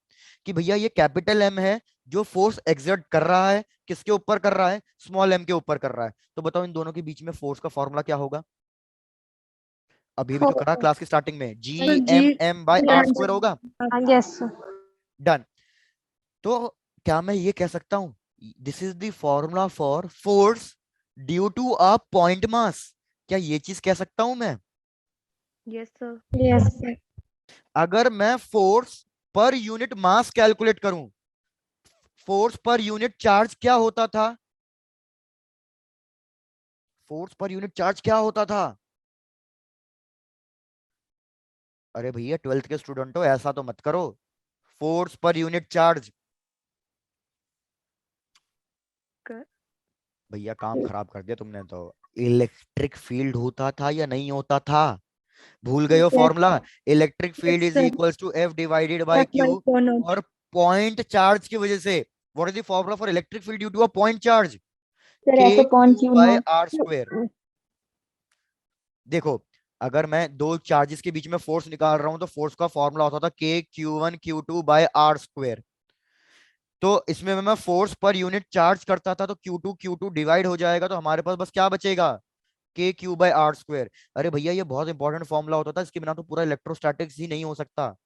कि भैया ये कैपिटल एम है जो फोर्स एक्सर्ट कर रहा है, किसके ऊपर कर रहा है? स्मॉल एम के ऊपर कर रहा है। तो बताओ इन दोनों के बीच में फोर्स का फॉर्मूला क्या होगा? अभी भी तो करा क्लास की स्टार्टिंग में, सर gm/r² होगा। Yes sir. डन। तो क्या मैं ये कह सकता हूं this is the formula for force due to a point mass? क्या ये चीज कह सकता हूं मैं? Yes sir. Yes sir. अगर मैं फोर्स पर यूनिट मास कैलकुलेट करूं, फोर्स पर यूनिट चार्ज क्या होता था? फोर्स पर यूनिट चार्ज क्या होता था? अरे भैया 12th के स्टूडेंट हो, ऐसा तो मत करो। फोर्स पर यूनिट चार्ज। भैया काम खराब कर दिया तुमने तो। इलेक्ट्रिक फील्ड होता था या नहीं होता था? भूल गए हो formula? Electric field is equals to F divided by Q. और पॉइंट चार्ज की वजह से what is the formula for electric field due to a point charge? K Q by R square. देखो, अगर मैं दो चार्जेस के बीच में फोर्स निकाल रहा हूं तो फोर्स का फॉर्मूला होता था KQ1 Q2/r²। तो इसमें मैं फोर्स पर यूनिट चार्ज करता था तो Q2 डिवाइड हो जाएगा, तो हमारे पास बस क्या बचेगा? KQ/r²। अरे भैया ये बहुत इंपॉर्टेंट फॉर्मूला होता था, इसके बिना तो पूरा इलेक्ट्रोस्टैटिक्स ही नहीं हो सकता।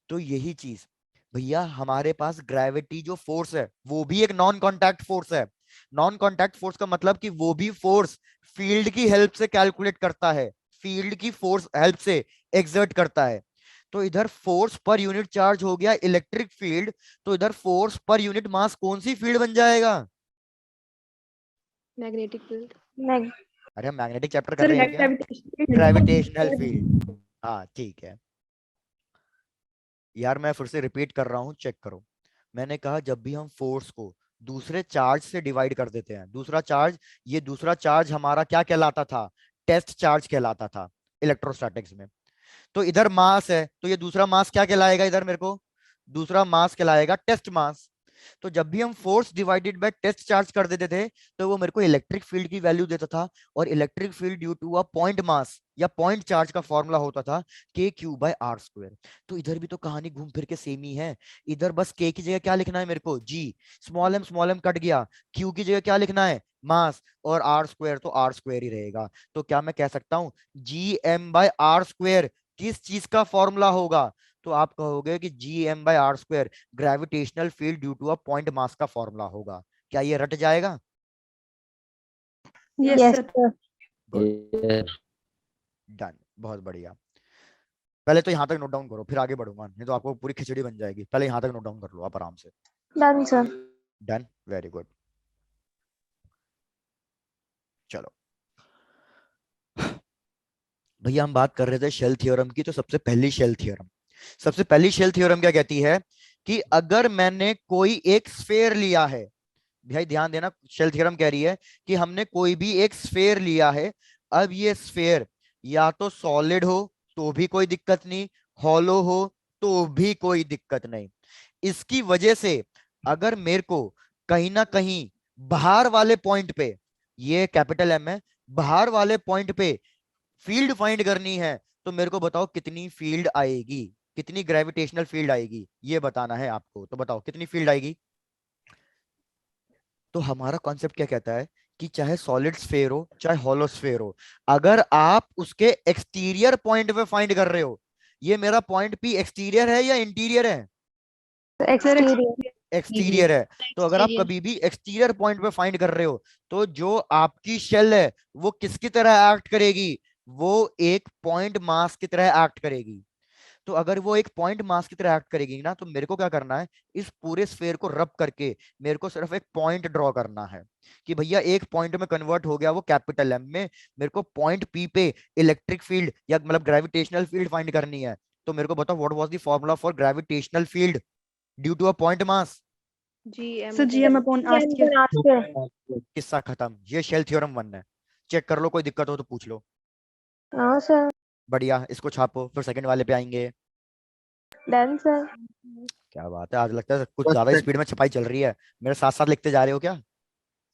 तो यही चीज भैया हमारे पास ग्रेविटी जो फोर्स है वो भी एक नॉन कॉन्टैक्ट फोर्स है। नॉन कॉन्टैक्ट फोर्स का मतलब कि वो भी फोर्स फील्ड की हेल्प से कैलकुलेट करता है, फील्ड की फोर्स हेल्प से एक्सर्ट करता है। तो इधर फोर्स पर यूनिट चार्ज हो गया इलेक्ट्रिक फील्ड, तो इधर फोर्स पर यूनिट मास कौन सी फील्ड बन जाएगा? Magnetic field. अरे हम मैग्नेटिक चैप्टर कर सर रहे हैं क्या? Gravitational field. हाँ ठीक है यार, मैं फिर से रिपीट कर रहा हूं, चेक करो। मैंने कहा जब भी हम फोर्स को दूसरे चार्ज से डिवाइड कर देते हैं, दूसरा चार्ज, ये दूसरा चार्ज हमारा क्या कहलाता था? टेस्ट चार्ज कहलाता था इलेक्ट्रोस्टैटिक्स में। तो इधर मास है, तो ये दूसरा मास क्या कहलाएगा? इधर मेरे को दूसरा मास कहलाएगा टेस्ट मास। तो जब भी हम force divided by test charge कर देते थे तो वो मेरे को इलेक्ट्रिक फील्ड की वैल्यू देता था, और electric field due to a point mass या पॉइंट चार्ज का फॉर्मूला होता था KQ/r²। तो इधर भी तो कहानी घूम फिर के सेम ही है। इधर बस K की जगह क्या लिखना है मेरे को? G। स्मॉल एम कट गया, Q की जगह क्या लिखना है? मास। और r² तो r² ही रहेगा। तो क्या मैं कह सकता हूं gm/r² किस चीज का फॉर्मूला होगा? तो आप कहोगे कि gm/r² gravitational field due to a point mass का फॉर्मूला होगा। क्या ये रट जाएगा? Yes sir. Good. Yes. Done, बहुत बढ़िया। पहले तो यहाँ तक नोट डाउन करो, फिर आगे बढ़ूंगा, नहीं तो आपको पूरी खिचड़ी बन जाएगी। पहले यहाँ तक नोट डाउन कर लो आप आराम से। Done sir. Done, very good. चलो भैया हम बात कर रहे थे शेल थ्योरम की, तो सबसे पहली शेल थ्योरम क्या कहती है कि अगर मैंने कोई एक स्फेयर लिया है, भाई ध्यान देना, शेल थ्योरम कह रही है कि हमने कोई भी एक स्फेयर लिया है। अब ये स्फेयर या तो सॉलिड हो तो भी कोई दिक्कत नहीं, हॉलो हो तो भी कोई दिक्कत नहीं। इसकी वजह से अगर मेरे को कहीं ना कहीं बाहर वाले पॉइंट पे, ये कैपिटल एम है, बाहर वाले पॉइंट पे फील्ड फाइंड करनी है, तो मेरे को बताओ कितनी फील्ड आएगी, कितनी ग्रेविटेशनल फील्ड आएगी, ये बताना है आपको। तो बताओ कितनी फील्ड आएगी। तो हमारा कॉन्सेप्ट क्या कहता है कि चाहे सॉलिड स्फेयर हो चाहे हॉलो स्फेयर हो, अगर आप उसके एक्सटीरियर पॉइंट पे फाइंड कर रहे हो, ये मेरा पॉइंट पी एक्सटीरियर है या इंटीरियर है? एक्सटीरियर। एक्सटीरियर है। तो अगर आप Exterior. कभी भी एक्सटीरियर पॉइंट पे फाइंड कर रहे हो, तो जो आपकी शेल है वो किसकी तरह एक्ट करेगी? वो एक पॉइंट मास की तरह एक्ट करेगी। तो अगर वो एक पॉइंट मास की तरह एक्ट करेगी ना, तो मेरे को क्या करना है, इस पूरे स्फेयर को रब करके मेरे को सिर्फ एक पॉइंट ड्रॉ करना है कि भैया एक पॉइंट में कन्वर्ट हो गया वो कैपिटल एम में। मेरे को पॉइंट पी पे इलेक्ट्रिक फील्ड या मतलब ग्रेविटेशनल फील्ड फाइंड करनी है। तो मेरे को बताओ what was the formula for gravitational field due to a point mass? Sir GM upon R square. किस्सा खत्म। ये शेल थ्योरम 1 है, चेक कर लो, कोई दिक्कत हो तो पूछ लो। हाँ सर। बढ़िया, इसको छापो, फिर सेकंड वाले पे आएंगे। Done sir. क्या बात है, आज लगता है कुछ First ज्यादा set. स्पीड में छपाई चल रही है। मेरे साथ साथ लिखते जा रहे हो क्या?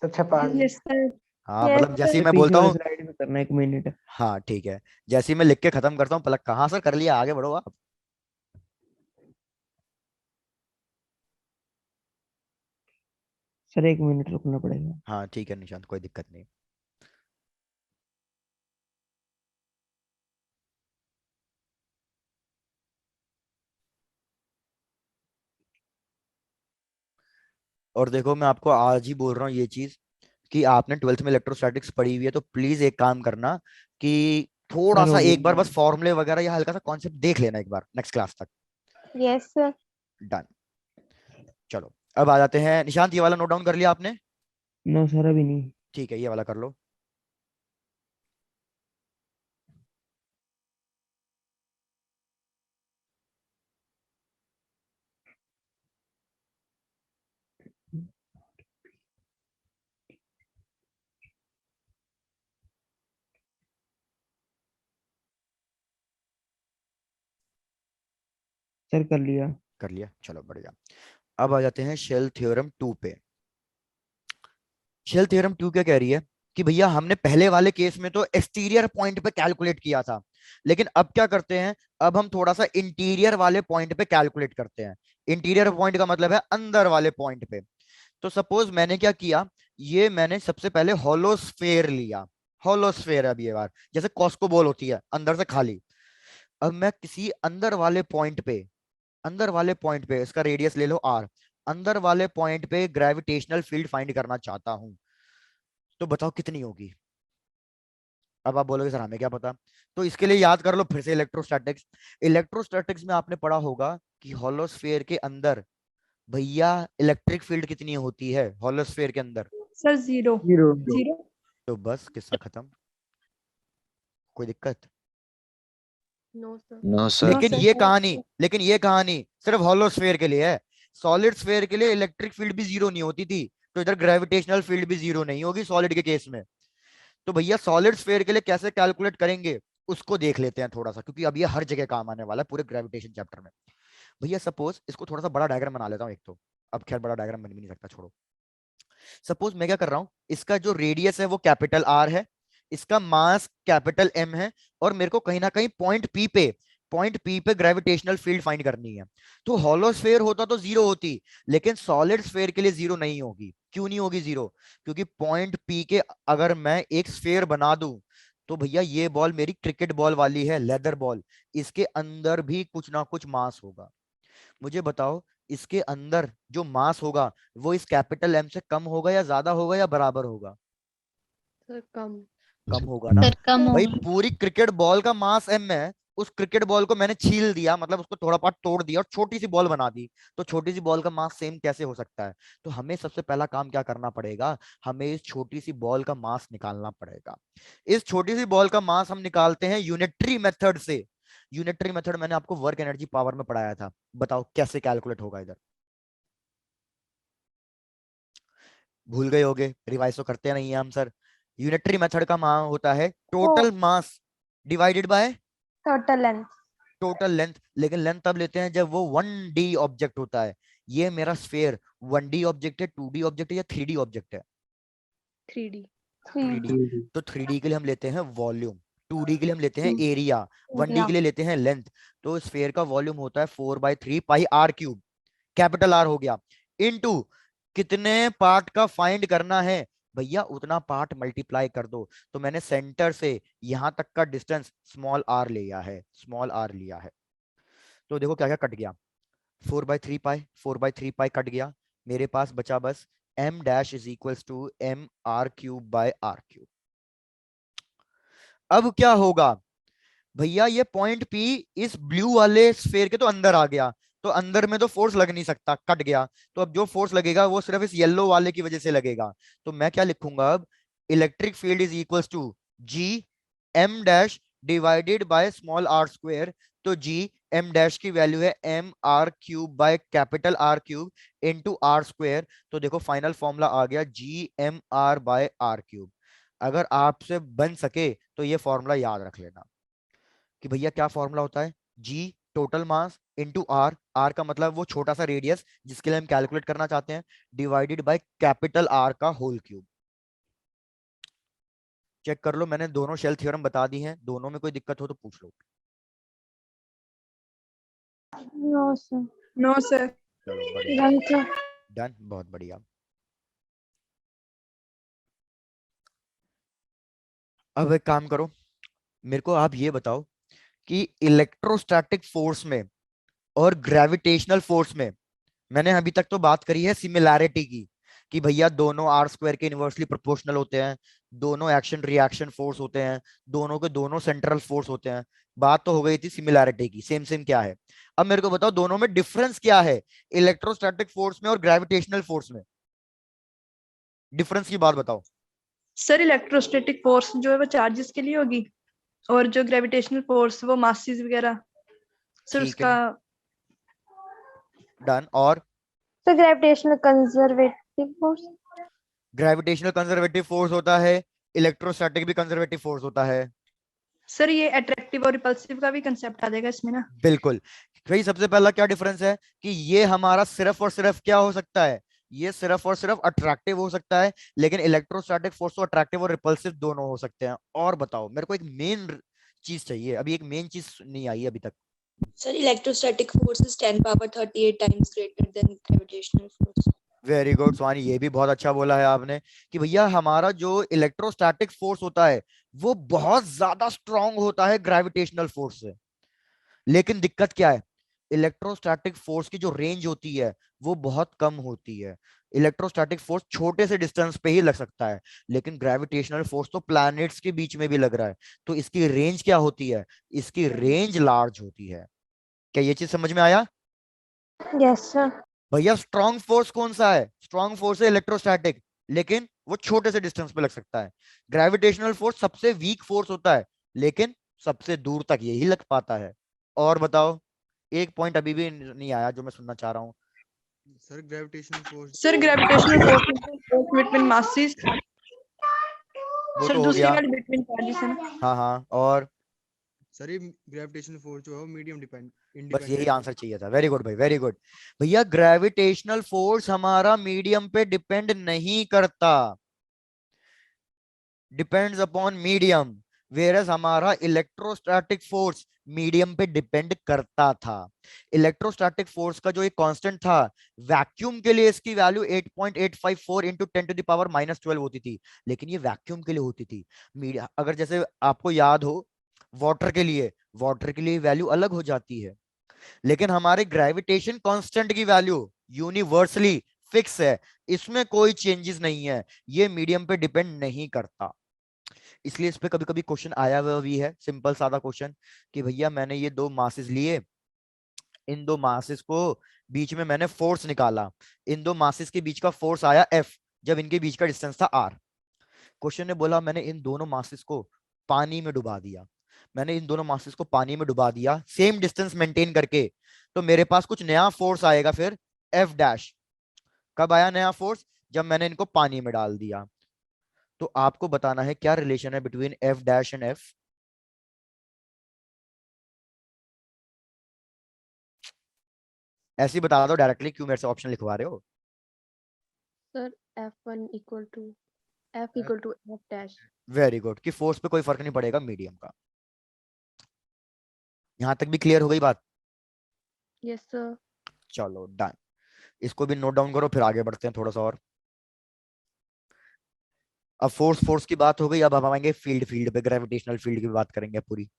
सर छपा दी। Yes sir. हाँ Yes, मतलब जैसे ही सर मैं पीछे बोलता वाले हूँ, स्लाइड में करना 1 मिनट। हाँ ठीक है, जैसे ही मैं लिख के खत्म करता हूँ पलक कहाँ सर कर लिया, आगे बढ़ो आप। सर 1 मिनट रुकना पड़ेगा। हाँ ठीक है निशांत, कोई दिक्कत नहीं। और देखो मैं आपको आज ही बोल रहा हूँ ये चीज कि आपने 12th में इलेक्ट्रोस्टैटिक्स पढ़ी हुई है, तो प्लीज एक काम करना कि थोड़ा सर सा हो गया। एक बार बस फॉर्मूले वगैरह या हल्का सा कॉन्सेप्ट देख लेना एक बार नेक्स्ट क्लास तक। Yes sir. डन। चलो अब आ जाते हैं, निशांत ये वाला नोट डाउन कर लिया आपने? नो सर अभी नहीं। ठीक है, ये वाला कर लो। सर कर लिया। कर लिया, चलो बढ़िया। अब आ जाते हैं शेल थ्योरम 2 पे। शेल थ्योरम 2 क्या कह रही है कि भैया हमने पहले वाले केस में तो एक्सटीरियर पॉइंट पे कैलकुलेट किया था, लेकिन अब क्या करते हैं, अब हम थोड़ा सा इंटीरियर वाले पॉइंट पे कैलकुलेट करते हैं। इंटीरियर पॉइंट का मतलब है अंदर वाले पॉइंट पे। तो सपोज मैंने क्या किया, ये मैंने सबसे पहले होलोस्फेयर लिया। होलोस्फेयर अब ये बार जैसे कॉस्को बॉल होती है अंदर से खाली। अब मैं किसी अंदर वाले पॉइंट पे, अंदर वाले पॉइंट पे इसका रेडियस ले लो आर, अंदर वाले पॉइंट पे ग्रेविटेशनल फील्ड फाइंड करना चाहता हूं। तो बताओ कितनी होगी? अब आप बोलोगे सर हमें क्या पता, तो इसके लिए याद कर लो फिर से इलेक्ट्रोस्टैटिक्स। इलेक्ट्रोस्टैटिक्स में आपने पढ़ा होगा कि होलोस्फेयर के अंदर भैया इलेक्ट्रिक फील्ड कितनी होती है होलोस्फेयर के अंदर? Sir zero. जीरो। जीरो। तो बस किस्सा खत्म, कोई दिक्कत? No sir. No sir. लेकिन ये कहानी सिर्फ होलोस्फेयर के लिए है। सॉलिड स्फेयर के लिए इलेक्ट्रिक फील्ड भी जीरो नहीं होती थी, तो इधर ग्रेविटेशनल फील्ड भी जीरो नहीं होगी सॉलिड के केस में। तो भैया सॉलिड स्फेयर के लिए कैसे कैलकुलेट करेंगे उसको देख लेते हैं थोड़ा सा, क्योंकि अब ये हर जगह काम आने वाला है पूरे ग्रेविटेशन चैप्टर में। भैया सपोज इसको थोड़ा सा बड़ा डायग्राम बना लेता हूँ एक तो, अब खैर बड़ा डायग्राम बन भी नहीं सकता, छोड़ो। सपोज मैं क्या कर रहा हूं, इसका जो रेडियस है वो कैपिटल आर है, इसका मास कैपिटल एम है, और मेरे को कहीं ना कहीं पॉइंट पी पे ग्रेविटेशनल फील्ड फाइंड करनी है। तो होलोस्फेयर होता तो जीरो होती, लेकिन सॉलिड स्फेयर के लिए जीरो नहीं होगी। क्यों नहीं होगी जीरो? क्योंकि पॉइंट पी के अगर मैं एक स्फेयर बना दूं, तो भैया ये बॉल मेरी क्रिकेट बॉल वाली है, लेदर बॉल, इसके अंदर भी कुछ ना कुछ मास होगा। मुझे बताओ इसके अंदर जो मास होगा वो इस कैपिटल एम से कम होगा या ज्यादा होगा या बराबर होगा? सर कम। कम होगा ना। सर कम भाई होगा। पूरी क्रिकेट बॉल का मास एम है, उस क्रिकेट बॉल को मैंने छील दिया, मतलब उसको थोड़ा पार्ट तोड़ दिया और छोटी सी बॉल बना दी, तो छोटी सी बॉल का मास सेम कैसे हो सकता है? तो हमें सबसे पहला काम क्या करना पड़ेगा, हमें इस छोटी सी बॉल का मास निकालना पड़ेगा। इस छोटी सी बॉल का मास हम निकालते हैं यूनिटरी मेथड से। यूनिटरी मेथड मैंने आपको वर्क एनर्जी पावर में पढ़ाया था, बताओ कैसे कैलकुलेट होगा इधर? भूल गए होगे, रिवाइज तो करते नहीं है हम सर। यूनिटरी मेथड का मान होता है total mass divided by total length. Total length. लेकिन लेंथ तब लेते हैं जब वो 1D ऑब्जेक्ट होता है। ये मेरा स्फेयर 1D ऑब्जेक्ट है, 2D ऑब्जेक्ट है या 3D ऑब्जेक्ट है? 3D। 3D। तो 3D के लिए हम लेते हैं वॉल्यूम, 2D के लिए हम लेते हैं एरिया, 1D Area। के लिए लेते हैं लेंथ। तो स्फेयर का वॉल्यूम होता है 4/3 पाई आर क्यूब, कैपिटल आर हो गया, इनटू कितने पार्ट का फाइंड करना है भैया, उतना पार्ट मल्टीप्लाई कर दो। तो मैंने सेंटर से यहां तक का डिस्टेंस स्मॉल आर लिया है, स्मॉल आर लिया है। तो देखो क्या क्या कट गया, 4/3 पाई कट गया, मेरे पास बचा बस m dash is equals to m r cube by r cube. अब क्या होगा भैया, ये पॉइंट P इस ब्लू वाले स्फेयर के तो अंदर आ गया, तो अंदर में तो फोर्स लग नहीं सकता, कट गया। तो अब जो फोर्स लगेगा वो सिर्फ इस येलो वाले की वजह से लगेगा। तो मैं क्या लिखूंगा अब, electric field is equals to G M dash divided by small R square. तो जी एम डैश की वैल्यू है M R cube by capital R cube into R square. तो देखो फाइनल फॉर्मूला आ गया G M R by R cube. अगर आपसे बन सके तो ये फॉर्मूला याद रख लेना कि भैया क्या फॉर्मूला होता है, G total mass into R, R का मतलब वो छोटा सा रेडियस जिसके लिए हम कैलकुलेट करना चाहते हैं, डिवाइडेड बाय कैपिटल आर का होल क्यूब। चेक कर लो, मैंने दोनों शेल थ्योरम बता दी हैं, दोनों में कोई दिक्कत हो तो पूछ लो। No sir. No sir. चलो बढ़िया, डन सर। डन, बहुत बढ़िया। अब एक काम करो, मेरे को आप ये बताओ कि इलेक्ट्रोस्टैटिक फोर्स में और ग्रेविटेशनल फोर्स में, मैंने अभी तक तो बात करी है सिमिलैरिटी की कि भैया दोनों आर स्क्वायर के इनवर्सली प्रोपोर्शनल होते हैं, दोनों एक्शन रिएक्शन फोर्स होते हैं, दोनों के दोनों सेंट्रल फोर्स होते हैं। बात तो हो गई थी सिमिलैरिटी की, सेम सेम क्या है। अब मेरे को बताओ दोनों में डिफरेंस क्या है, इलेक्ट्रोस्टैटिक फोर्स में और ग्रेविटेशनल फोर्स में, डिफरेंस की बात बताओ। सर इलेक्ट्रोस्टैटिक फोर्स जो है वो चार्जेस के लिए होगी, और जो ग्रेविटेशनल फोर्स वो मासेस वगैरह। सर ठीक उसका है, डन। और तो gravitational conservative force. Gravitational conservative force होता है, इलेक्ट्रोस्टैटिक भी कंजर्वेटिव फोर्स होता है। सर ये अट्रैक्टिव और रिपल्सिव का भी कंसेप्ट आ जाएगा इसमें ना। बिल्कुल। भाई सबसे पहला क्या डिफरेंस है कि ये हमारा सिर्फ और सिर्फ क्या हो सकता है, ये सिर्फ और सिर्फ अट्रैक्टिव हो सकता है, लेकिन इलेक्ट्रोस्टैटिक फोर्स तो अट्रैक्टिव और रिपल्सिव दोनों हो सकते हैं। और बताओ, मेरे को एक मेन चीज चाहिए, अभी एक मेन चीज नहीं आई अभी तक। Sir, electrostatic force is 10 power 38 times greater than gravitational force. Very good Swani, ये भी बहुत अच्छा बोला है आपने कि भैया हमारा जो इलेक्ट्रोस्टैटिक फोर्स होता है वो बहुत ज्यादा स्ट्रांग होता है ग्रेविटेशनल फोर्स से। लेकिन दिक्कत क्या है, इलेक्ट्रोस्टैटिक फोर्स की जो रेंज होती है वो बहुत कम होती है। इलेक्ट्रोस्टैटिक फोर्स छोटे से डिस्टेंस पे ही लग सकता है, लेकिन ग्रेविटेशनल फोर्स तो प्लैनेट्स के बीच में भी लग रहा है। तो इसकी रेंज क्या होती है, इसकी रेंज लार्ज होती है। क्या ये चीज समझ में आया? Yes sir. भैया स्ट्रॉन्ग फोर्स कौन सा है, स्ट्रॉन्ग फोर्स है इलेक्ट्रोस्टैटिक, लेकिन वो छोटे से डिस्टेंस पे लग सकता है। ग्रेविटेशनल फोर्स सबसे वीक फोर्स होता है, लेकिन सबसे दूर तक यही लग पाता है। और बताओ, एक पॉइंट अभी भी नहीं आया जो मैं सुनना चाह रहा हूँ। Sir gravitational force. Sir gravitational force between masses. वो सर तो हो दूसरी गया, वाली बिटवीन चार्जेस है ना। हाँ हाँ। और सर ये ग्रेविटेशनल फोर्स जो है वो मीडियम बस यही इंडिपेंडेंट आंसर चाहिए था, वेरी गुड भाई, वेरी गुड। भैया ग्रेविटेशनल फोर्स हमारा मीडियम पे डिपेंड नहीं करता, डिपेंड्स अपॉन मीडियम, वेरस हमारा इलेक्ट्रोस्टैटिक फोर्स मीडियम पे डिपेंड करता था। इलेक्ट्रोस्टैटिक फोर्स का जो एक कांस्टेंट था, वैक्यूम के लिए इसकी वैल्यू 8.854 इंटू 10⁻⁻12 होती थी, लेकिन ये वैक्यूम के लिए होती थी। मीडिया अगर जैसे आपको याद हो, वाटर के लिए वैल्यू अलग हो जाती है, लेकिन हमारे ग्रेविटेशन कांस्टेंट की वैल्यू यूनिवर्सली फिक्स है, इसमें कोई चेंजेस नहीं है, ये मीडियम पे डिपेंड नहीं करता। इसलिए इस पे कभी कभी क्वेश्चन आया हुआ भी है, सिंपल सादा क्वेश्चन कि भैया मैंने ये दो मासेस लिए, इन दो मासेस को बीच में मैंने फोर्स निकाला, इन दो मासेस के बीच का फोर्स आया F, जब इनके बीच का डिस्टेंस था R। क्वेश्चन ने बोला मैंने इन दोनों मासेस को पानी में डुबा दिया, मैंने इन दोनों मासेस को पानी में डुबा दिया सेम डिस्टेंस मेंटेन करके, तो मेरे पास कुछ नया फोर्स आएगा फिर F डैश। कब आया नया फोर्स? जब मैंने इनको पानी में डाल दिया। तो आपको बताना है क्या रिलेशन है between F dash and F। ऐसे ही बता दो डायरेक्टली, क्यों मेरे से ऑप्शन लिखवा रहे हो? Sir F1 equal to F equal to F dash. Very good, कि फोर्स पे कोई फर्क नहीं पड़ेगा मीडियम का। यहां तक भी क्लियर हो गई बात? Yes sir. चलो डन, इसको भी नोट डाउन करो, फिर आगे बढ़ते हैं थोड़ा सा और। अब फोर्स की बात हो गई, अब हम आएंगे फील्ड पे, ग्रेविटेशनल फील्ड की बात करेंगे पूरी।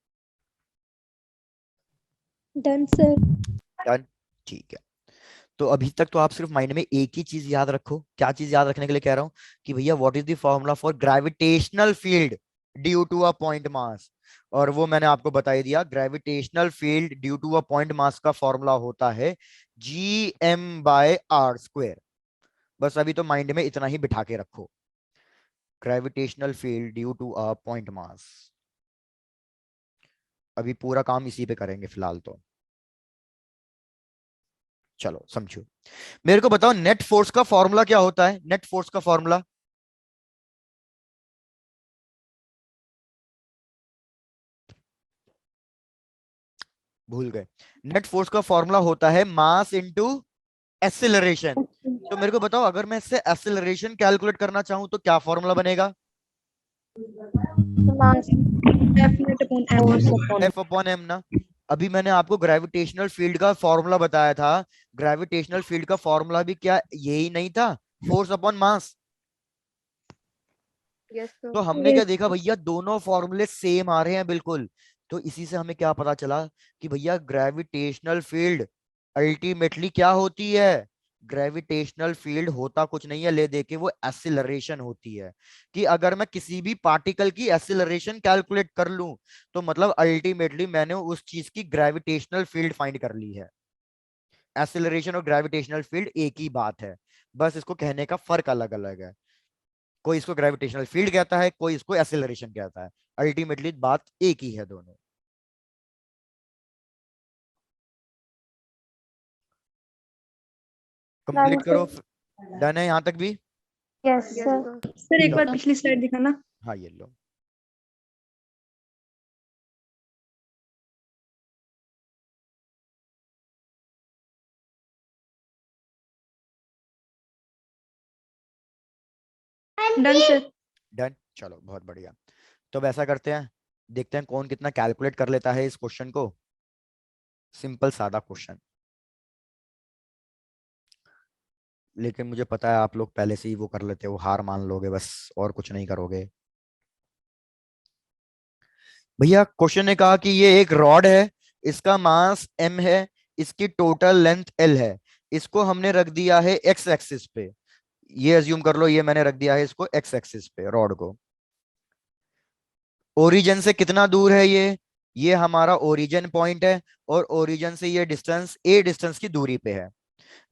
Done sir. डन, ठीक है। तो अभी तक तो आप सिर्फ माइंड में एक ही चीज याद रखो, क्या चीज याद रखने के लिए कह रहा हूं कि भैया what is the formula for gravitational field due to a point mass, और वो मैंने आपको बता ही दिया। Gravitational field due to a point mass का फॉर्मूला होता है Gm/r²। बस अभी तो माइंड में इतना ही बिठा के रखो, gravitational field due to a point mass. अभी पूरा काम इसी पे करेंगे फिलहाल तो। चलो समझो, मेरे को बताओ नेट फोर्स का फॉर्मूला क्या होता है? नेट फोर्स का फॉर्मूला भूल गए? नेट फोर्स का फॉर्मूला होता है मास इनटू एक्सीलरेशन। तो मेरे को बताओ अगर मैं इससे एक्सीलरेशन कैलकुलेट करना चाहूं तो क्या फॉर्मूला बनेगा? Mass F net upon M. force upon F upon M ना। अभी मैंने आपको ग्रेविटेशनल फील्ड का फॉर्मूला बताया था, ग्रेविटेशनल फील्ड का फॉर्मूला भी क्या यही नहीं था, force upon mass. Yes sir. तो हमने क्या देखा भैया, दोनों फॉर्मूले सेम आ रहे हैं बिल्कुल। तो इसी से हमें क्या पता चला कि भैया ग्रेविटेशनल फील्ड अल्टीमेटली क्या होती है? ग्रेविटेशनल फील्ड होता कुछ नहीं है ले देके, वो एक्सीलरेशन होती है। कि अगर मैं किसी भी पार्टिकल की एक्सीलरेशन कैलकुलेट कर लूं तो मतलब अल्टीमेटली मैंने उस चीज की ग्रेविटेशनल फील्ड फाइंड कर ली है। एक्सीलरेशन और ग्रेविटेशनल फील्ड एक ही बात है, बस इसको कहने का फर्क अलग अलग है। कोई इसको ग्रेविटेशनल फील्ड कहता है, कोई इसको एक्सीलरेशन कहता है, अल्टीमेटली बात एक ही है दोनों। कंप्लीट करो, डन है यहां तक भी? Yes sir. सर एक बार पिछली स्लाइड दिखाना। हाँ ये लो। Done sir. डन, चलो बहुत बढ़िया। तो अब ऐसा करते हैं, देखते हैं कौन कितना कैलकुलेट कर लेता है इस क्वेश्चन को। सिंपल सादा क्वेश्चन, लेकिन मुझे पता है आप लोग पहले से ही वो कर लेते हो, हार मान लोगे बस और कुछ नहीं करोगे। भैया क्वेश्चन ने कहा कि ये एक रॉड है, इसका मास m है, इसकी टोटल लेंथ l है, इसको हमने रख दिया है x एक्सिस पे। ये अज्यूम कर लो ये मैंने रख दिया है इसको x एक्सिस पे रॉड को। ओरिजिन से कितना दूर है ये हमारा ओरिजिन पॉइंट है, और ओरिजिन से ये डिस्टेंस a डिस्टेंस की दूरी पे है।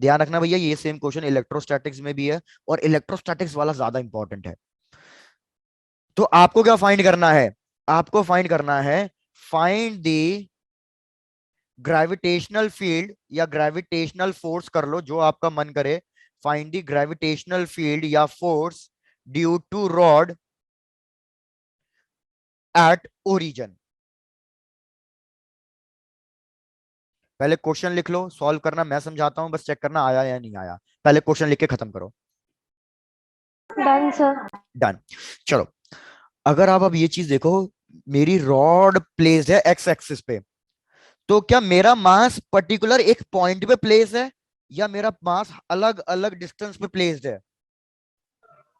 ध्यान रखना भैया ये सेम क्वेश्चन इलेक्ट्रोस्टैटिक्स में भी है, और इलेक्ट्रोस्टैटिक्स वाला ज्यादा इंपॉर्टेंट है। तो आपको क्या फाइंड करना है? आपको फाइंड करना है, फाइंड द ग्रेविटेशनल फील्ड या ग्रेविटेशनल फोर्स, कर लो जो आपका मन करे। फाइंड द ग्रेविटेशनल फील्ड या force due to rod at origin. पहले क्वेश्चन लिख लो, सॉल्व करना मैं समझाता हूं, बस चेक करना आया या नहीं आया। पहले क्वेश्चन लिख के खत्म करो। Done sir. डन, चलो अगर आप अब ये चीज देखो, मेरी रॉड प्लेस्ड है एक्स एक्सिस पे, तो क्या मेरा मास पर्टिकुलर एक पॉइंट पे प्लेस है या मेरा मास अलग अलग डिस्टेंस पे प्लेस्ड है?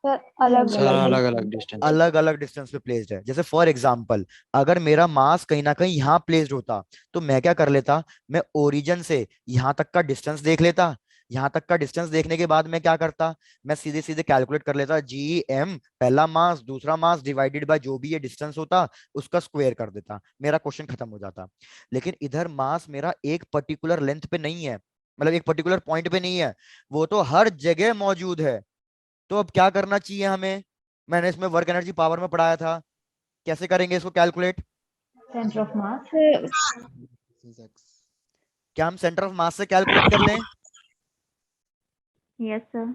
Sir अलग सर अलग अलग डिस्टेंस। अलग अलग डिस्टेंस पे प्लेस्ड है। जैसे फॉर एग्जांपल अगर मेरा मास कहीं ना कहीं यहां प्लेस्ड होता तो मैं क्या कर लेता, मैं ओरिजिन से यहां तक का डिस्टेंस देख लेता, यहां तक का डिस्टेंस देखने के बाद मैं क्या करता, मैं सीधे सीधे कैलकुलेट कर लेता, जी एम पहला मास दूसरा मास डिवाइडेड बाय जो भी ये डिस्टेंस होता उसका स्क्वायर कर देता, मेरा क्वेश्चन खत्म हो जाता। लेकिन इधर मास मेरा एक पर्टिकुलर लेंथ पे नहीं है, मतलब एक पर्टिकुलर पॉइंट पे नहीं है, वो तो हर जगह मौजूद है। तो अब क्या करना चाहिए हमें, मैंने इसमें वर्क एनर्जी पावर में पढ़ाया था, कैसे करेंगे इसको कैलकुलेट? सेंटर ऑफ मास क्या हम सेंटर ऑफ मास से कैलकुलेट कर लें? यस सर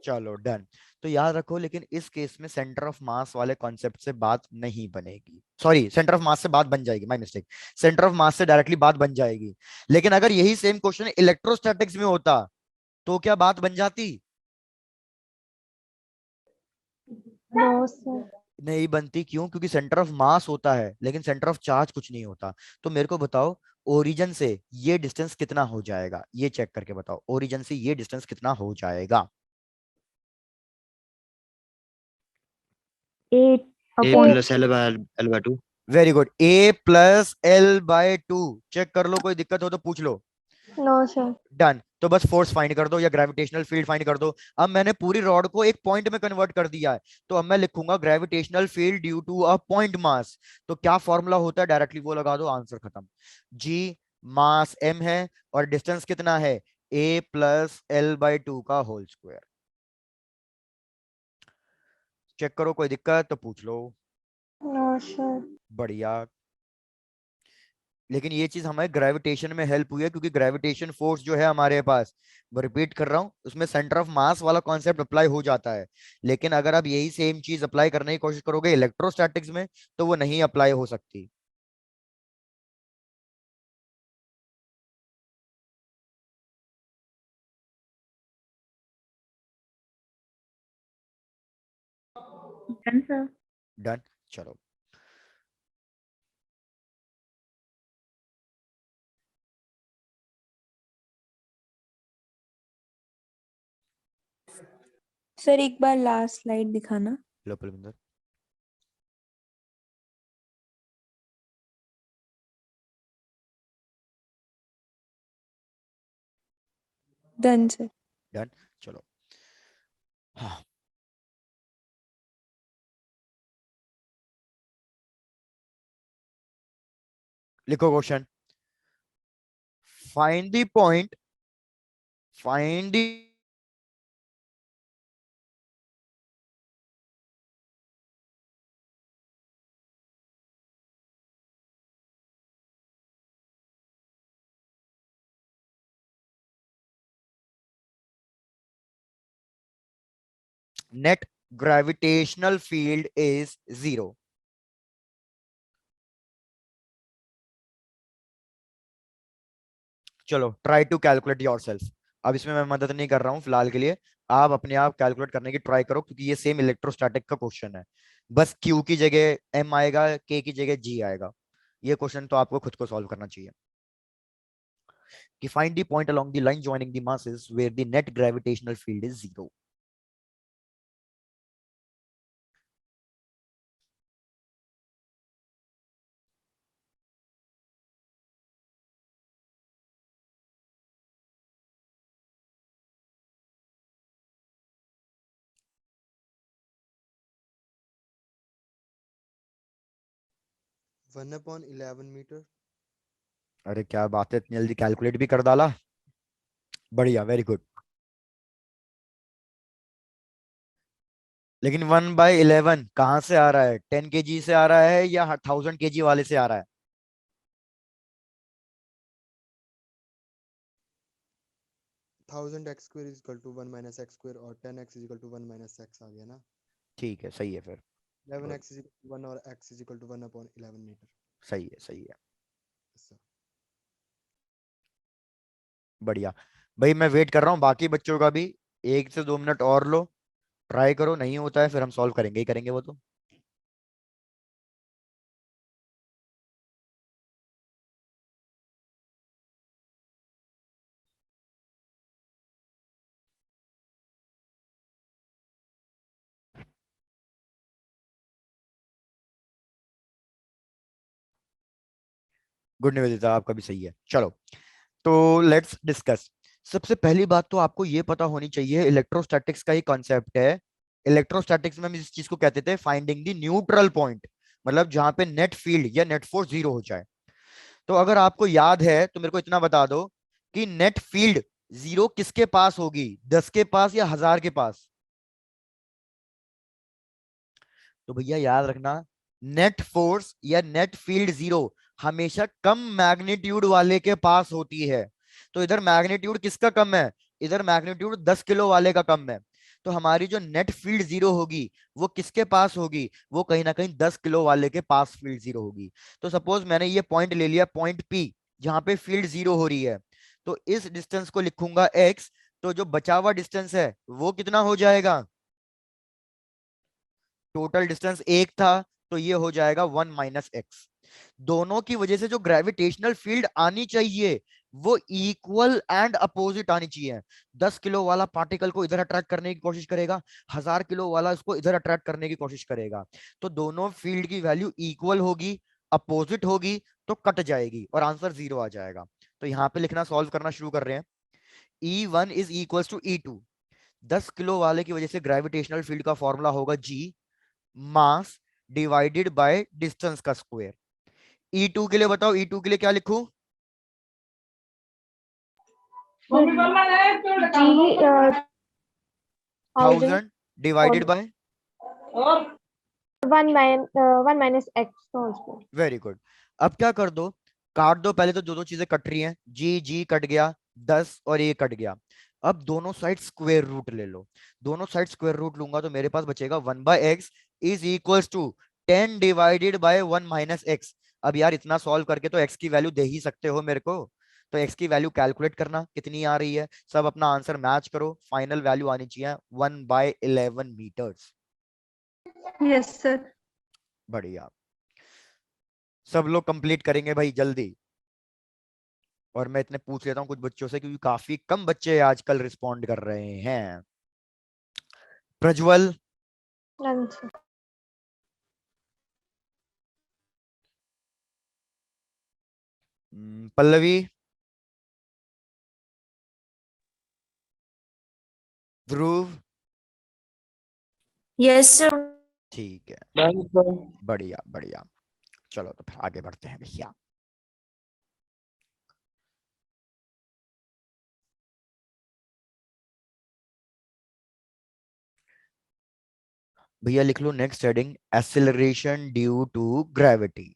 चलो डन। तो याद रखो, लेकिन इस केस में सेंटर ऑफ मास वाले कॉन्सेप्ट से बात नहीं बनेगी, सॉरी सेंटर ऑफ मास से बात बन जाएगी, my mistake, centre of mass से डायरेक्टली बात बन जाएगी। लेकिन अगर यही सेम क्वेश्चन इलेक्ट्रोस्टैटिक्स में होता तो क्या बात बन जाती? No sir. नहीं बनती। क्यों? क्योंकि सेंटर ऑफ मास होता है लेकिन सेंटर ऑफ चार्ज कुछ नहीं होता। तो मेरे को बताओ, ओरिजिन से ये डिस्टेंस कितना हो जाएगा, ये चेक करके बताओ, ओरिजिन से ये डिस्टेंस कितना हो जाएगा? A A upon plus L by 2. Very good, A plus L by two. Check कर लो, कोई दिक्कत हो तो पूछ लो। No sir. डन। तो बस फोर्स फाइंड कर दो या ग्रेविटेशनल फील्ड फाइंड कर दो। अब मैंने पूरी रॉड को एक पॉइंट में कन्वर्ट कर दिया है, तो अब मैं लिखूंगा gravitational field due to a point mass. तो क्या फॉर्मूला होता है, डायरेक्टली वो लगा दो, आंसर खत्म। जी मास m है और डिस्टेंस कितना है, a plus L by two का होल स्क्वायर। चेक करो, कोई दिक्कत तो पूछ लो। No sir. बढ़िया। लेकिन ये चीज हमें ग्रेविटेशन में हेल्प हुई है, क्योंकि ग्रेविटेशन फोर्स जो है हमारे पास, वो रिपीट कर रहा हूं, उसमें सेंटर ऑफ मास वाला कॉन्सेप्ट अप्लाई हो जाता है। लेकिन अगर आप यही सेम चीज अप्लाई करने की कोशिश करोगे इलेक्ट्रोस्टैटिक्स में, तो वो नहीं अप्लाई हो सकती। Done sir done. चलो, सर एक बार लास्ट स्लाइड दिखाना। लो पलविंदर। Done sir. डन। चलो, हाँ, लिखो question. Find the point, find the net gravitational field is 0। चलो ट्राई टू कैलकुलेट योरसेल्फ। अब इसमें मैं मदद नहीं कर रहा हूं फिलहाल के लिए, आप अपने आप कैलकुलेट करने की ट्राई करो, क्योंकि ये सेम इलेक्ट्रोस्टैटिक का क्वेश्चन है। बस Q की जगह M आएगा, K की जगह G आएगा। ये क्वेश्चन तो आपको खुद को सॉल्व करना चाहिए कि find the point along the line joining the masses where the net gravitational field is 0। One upon 11 metre. अरे क्या बात है, इतनी जल्दी कैलकुलेट भी कर डाला, बढ़िया, वेरी गुड। लेकिन 1/11 कहाँ से आ रहा है, 10 kg से आ रहा है या 1000 kg वाले से आ रहा है? 1000 x² is equal to 1 - x² और 10x is equal to 1 - x आ गया ना। ठीक है, सही है फिर। 11x इज इक्वल टू 1 और x is equal to 1/11 metre. सही है, सही है, सर बढ़िया। भाई मैं वेट कर रहा हूँ बाकी बच्चों का भी, 1 से 2 मिनट और लो, ट्राई करो, नहीं होता है फिर हम सॉल्व करेंगे ही करेंगे वो तो। गुड निवेदिता, आपका भी सही है। चलो, तो लेट्स डिस्कस। सबसे पहली बात तो आपको ये पता होनी चाहिए, इलेक्ट्रोस्टैटिक्स का ही कॉन्सेप्ट है। इलेक्ट्रोस्टैटिक्स में हम इस चीज को कहते थे फाइंडिंग द न्यूट्रल पॉइंट, मतलब जहां पे नेट फील्ड या नेट फोर्स जीरो हो जाए। तो अगर आपको याद है तो मेरे को इतना बता दो कि नेट फील्ड जीरो किसके पास होगी, 10 के पास या 1000 के पास? तो भैया याद रखना, नेट फोर्स या नेट फील्ड जीरो हमेशा कम मैग्नीट्यूड वाले के पास होती है। तो इधर मैग्नीट्यूड किसका कम है? इधर मैग्नीट्यूड 10 किलो वाले का कम है। तो हमारी जो नेट फील्ड जीरो होगी वो किसके पास होगी? वो कहीं ना कहीं 10 किलो वाले के पास फील्ड जीरो होगी। तो सपोज मैंने ये पॉइंट ले लिया, पॉइंट पी, जहां पे फील्ड जीरो हो रही है। तो इस डिस्टेंस को लिखूंगा x, तो जो बचा हुआ डिस्टेंस है वो कितना हो जाएगा? टोटल डिस्टेंस 1 था, तो ये हो जाएगा 1 माइनस एक्स। दोनों की वजह से जो ग्रेविटेशनल फील्ड आनी चाहिए वो इक्वल एंड अपोजिट आनी चाहिए। 10 किलो वाला पार्टिकल को इधर अट्रैक्ट करने की कोशिश करेगा, 1000 किलो वाला इसको इधर अट्रैक्ट करने की कोशिश करेगा। तो दोनों फील्ड की वैल्यू इक्वल होगी, अपोजिट होगी तो कट जाएगी और आंसर 0 आ जाएगा। तो यहाँ पे लिखना, सॉल्व करना शुरू कर रहे हैं। E1 is equal to E2। 10 kilo वाले की वजह से ग्रेविटेशनल फील्ड का फॉर्मूला होगा G mass divided by distance का स्क्वायर। E2 के लिए बताओ, E2 के लिए क्या लिखूं? G 1000 divided by, 1 minus x whole square. Very good. अब क्या कर दो, काट दो पहले, तो दो चीजें कट रही हैं, जी जी कट गया, 10 और ये कट गया। अब दोनों साइड स्क्वायर रूट ले लो। दोनों साइड स्क्वायर रूट लूंगा तो मेरे पास बचेगा 1 by X is equal to 10 divided by 1 minus X. अब यार इतना सॉल्व करके तो एक्स की वैल्यू दे ही सकते हो मेरे को। तो एक्स की वैल्यू कैलकुलेट करना कितनी आ रही है, सब अपना आंसर मैच करो, फाइनल वैल्यू आनी चाहिए 1/11 मीटर्स। Yes sir. बढ़िया, सब लोग कंप्लीट करेंगे भाई जल्दी। और मैं इतने पूछ लेता हूँ कुछ बच्चों से, क्योंकि काफी कम बच्चे आजकल रिस्पॉन्ड कर रहे हैं। Prajwal, None, sir. पल्लवी, ध्रुव, Yes, sir. ठीक है, Done, sir. बढ़िया बढ़िया। चलो तो फिर आगे बढ़ते हैं भैया। भैया लिख लो next heading, acceleration due to gravity.